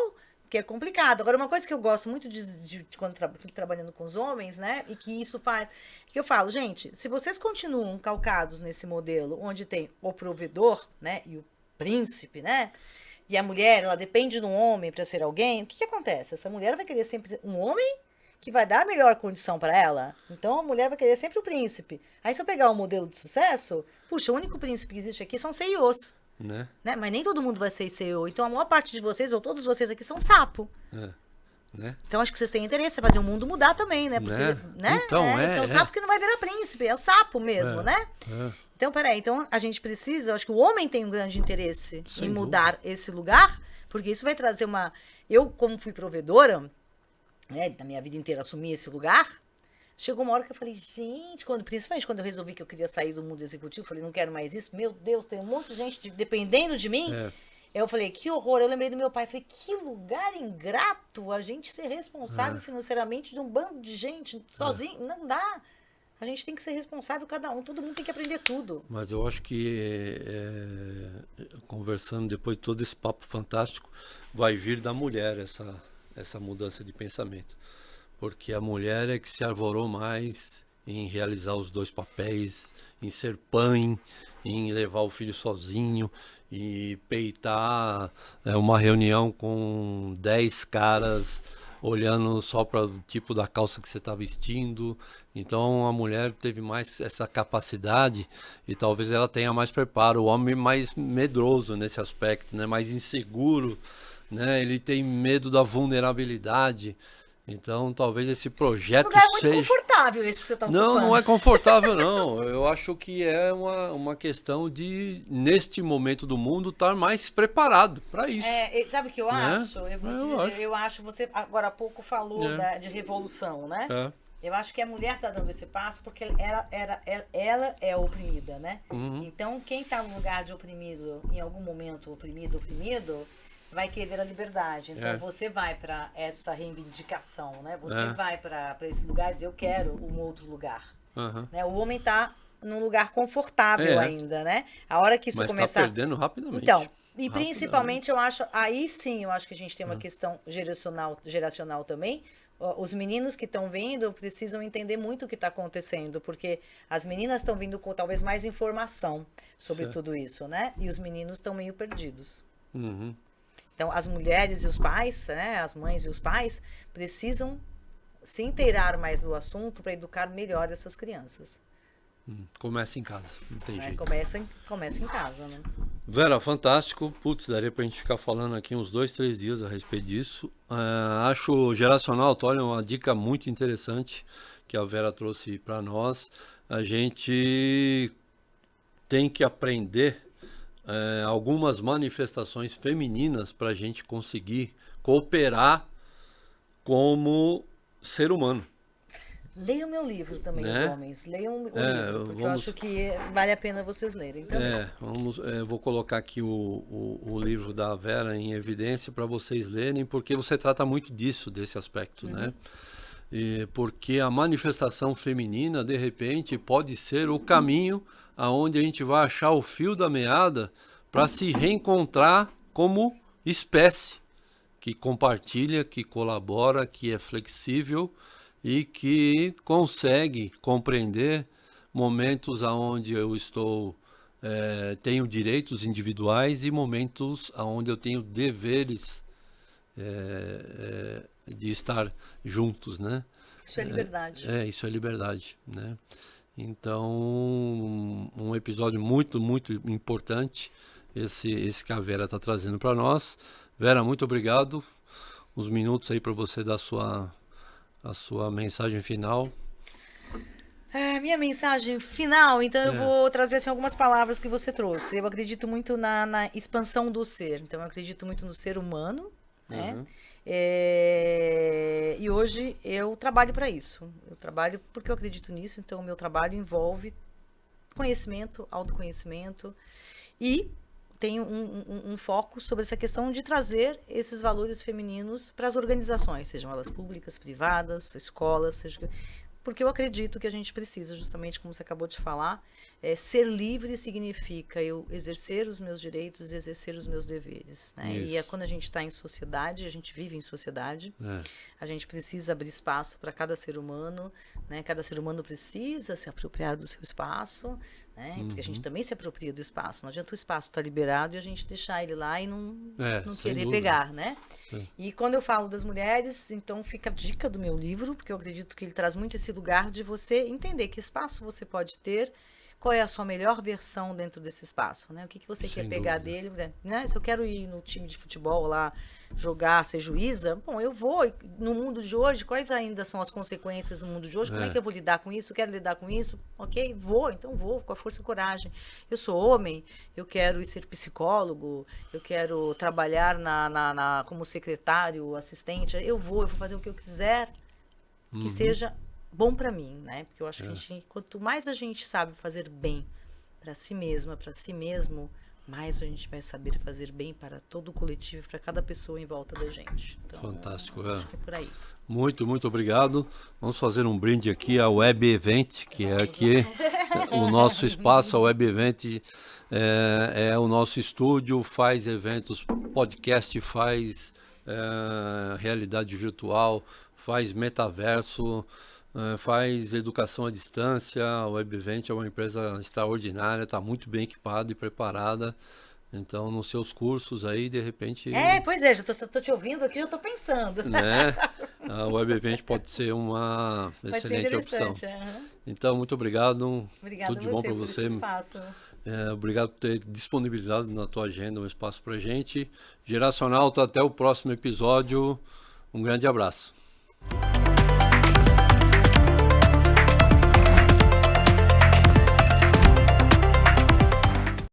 que é complicado. Agora, uma coisa que eu gosto muito de quando trabalhando com os homens, né? E que isso faz. Que eu falo, gente, se vocês continuam calcados nesse modelo onde tem o provedor, né? E o príncipe, né? E a mulher, ela depende de um homem para ser alguém, o que acontece? Essa mulher vai querer sempre um homem que vai dar a melhor condição para ela. Então a mulher vai querer sempre o príncipe. Aí se eu pegar um modelo de sucesso, puxa, o único príncipe que existe aqui são CEOs. Né? Mas nem todo mundo vai ser CEO. Então a maior parte de vocês, ou todos vocês aqui, são sapo. Né? Então acho que vocês têm interesse em fazer o mundo mudar também, né? Porque, né? Então, é o sapo que não vai virar príncipe, é o sapo mesmo, né? Então, peraí, então a gente precisa, acho que o homem tem um grande interesse em mudar esse lugar, porque isso vai trazer uma... Eu, como fui provedora, né, na minha vida inteira assumi esse lugar, chegou uma hora que eu falei, gente, principalmente quando eu resolvi que eu queria sair do mundo executivo, eu falei, não quero mais isso, meu Deus, tem um monte de gente dependendo de mim. Eu falei, que horror. Eu lembrei do meu pai, falei, que lugar ingrato a gente ser responsável financeiramente de um bando de gente sozinho, não dá. A gente tem que ser responsável, cada um, todo mundo tem que aprender tudo. Mas eu acho que, conversando depois de todo esse papo fantástico, vai vir da mulher essa mudança de pensamento. Porque a mulher é que se arvorou mais em realizar os dois papéis, em ser mãe, em levar o filho sozinho, e peitar uma reunião com 10 caras olhando só para o tipo da calça que você está vestindo. Então a mulher teve mais essa capacidade e talvez ela tenha mais preparo. O homem mais medroso nesse aspecto, né? Mais inseguro, né? Ele tem medo da vulnerabilidade. Então talvez esse projeto lugar é muito seja... confortável esse que você está ocupando. Não é confortável não. Eu acho que é uma questão de, neste momento do mundo, estar mais preparado para isso. Sabe o que eu acho? Eu vou te dizer, eu acho, você agora há pouco falou de revolução, né? Eu acho que a mulher está dando esse passo porque ela é oprimida, né? Então, quem está no lugar de oprimido, em algum momento oprimido, vai querer a liberdade. Então, você vai para essa reivindicação, né? Você vai para esse lugar e diz, eu quero um outro lugar. Né? O homem está num lugar confortável ainda, né? A hora que isso começar... Mas está perdendo rapidamente. Então, e principalmente, eu acho... Aí sim, eu acho que a gente tem uma questão geracional também. Os meninos que estão vindo precisam entender muito o que está acontecendo, porque as meninas estão vindo com talvez mais informação sobre tudo isso, né? E os meninos estão meio perdidos. Então, as mulheres e os pais, né? As mães e os pais precisam se inteirar mais do assunto para educar melhor essas crianças. Começa em casa, não tem jeito. Começa em casa, né? Vera, fantástico. Putz, daria pra gente ficar falando aqui uns 2, 3 dias a respeito disso. Acho geracional, Tônia, uma dica muito interessante que a Vera trouxe para nós. A gente tem que aprender algumas manifestações femininas para a gente conseguir cooperar como ser humano. Leiam meu livro também, né? Os homens. Leiam o livro, porque eu acho que vale a pena vocês lerem também. Vou colocar aqui o livro da Vera em evidência para vocês lerem, porque você trata muito desse aspecto, né? Porque a manifestação feminina, de repente, pode ser o caminho aonde a gente vai achar o fio da meada para se reencontrar como espécie, que compartilha, que colabora, que é flexível e que consegue compreender momentos onde eu tenho direitos individuais e momentos onde eu tenho deveres de estar juntos, né? Isso é liberdade. Isso é liberdade, né? Então, um episódio muito, muito importante, esse que a Vera está trazendo para nós. Vera, muito obrigado. Uns minutos aí para você dar a sua mensagem final. Minha mensagem final, então eu vou trazer assim, algumas palavras que você trouxe. Eu acredito muito na expansão do ser, então eu acredito muito no ser humano, né? E hoje eu trabalho para isso. Eu trabalho porque eu acredito nisso, então o meu trabalho envolve conhecimento, autoconhecimento e tenho um foco sobre essa questão de trazer esses valores femininos para as organizações, sejam elas públicas, privadas, escolas, porque eu acredito que a gente precisa, justamente como você acabou de falar, ser livre significa eu exercer os meus direitos, exercer os meus deveres. Né? E quando a gente está em sociedade, a gente vive em sociedade, a gente precisa abrir espaço para cada ser humano, né? Cada ser humano precisa se apropriar do seu espaço, né? Porque a gente também se apropria do espaço. Não adianta o espaço estar liberado e a gente deixar ele lá e não querer dúvida. pegar, né? E quando eu falo das mulheres, então fica a dica do meu livro, porque eu acredito que ele traz muito esse lugar de você entender que espaço você pode ter, qual é a sua melhor versão dentro desse espaço, né? O que você quer pegar dele, né? Se eu quero ir no time de futebol lá, jogar, ser juíza, bom, eu vou. No mundo de hoje, quais ainda são as consequências do mundo de hoje? Como é que eu vou lidar com isso? Quero lidar com isso? Ok, vou, então vou, com a força e coragem. Eu sou homem, eu quero ir ser psicólogo, eu quero trabalhar como secretário, assistente, eu vou fazer o que eu quiser que seja bom para mim, né? Porque eu acho que quanto mais a gente sabe fazer bem para si mesma, para si mesmo, mais a gente vai saber fazer bem para todo o coletivo, para cada pessoa em volta da gente. Então, fantástico. Acho que é por aí. Muito, muito obrigado. Vamos fazer um brinde aqui à Web Event, que é aqui o nosso espaço. A Web Event é o nosso estúdio, faz eventos, podcast, faz realidade virtual, faz metaverso, faz educação à distância. A Web Event é uma empresa extraordinária, está muito bem equipada e preparada. Então, nos seus cursos aí, de repente... Pois é, já tô te ouvindo aqui, já tô pensando. Né? A Web Event pode ser uma excelente opção. Então, muito obrigado. Obrigada tudo de bom para por você. Esse espaço. Obrigado por ter disponibilizado na tua agenda um espaço para gente. Geracional, até o próximo episódio. Um grande abraço.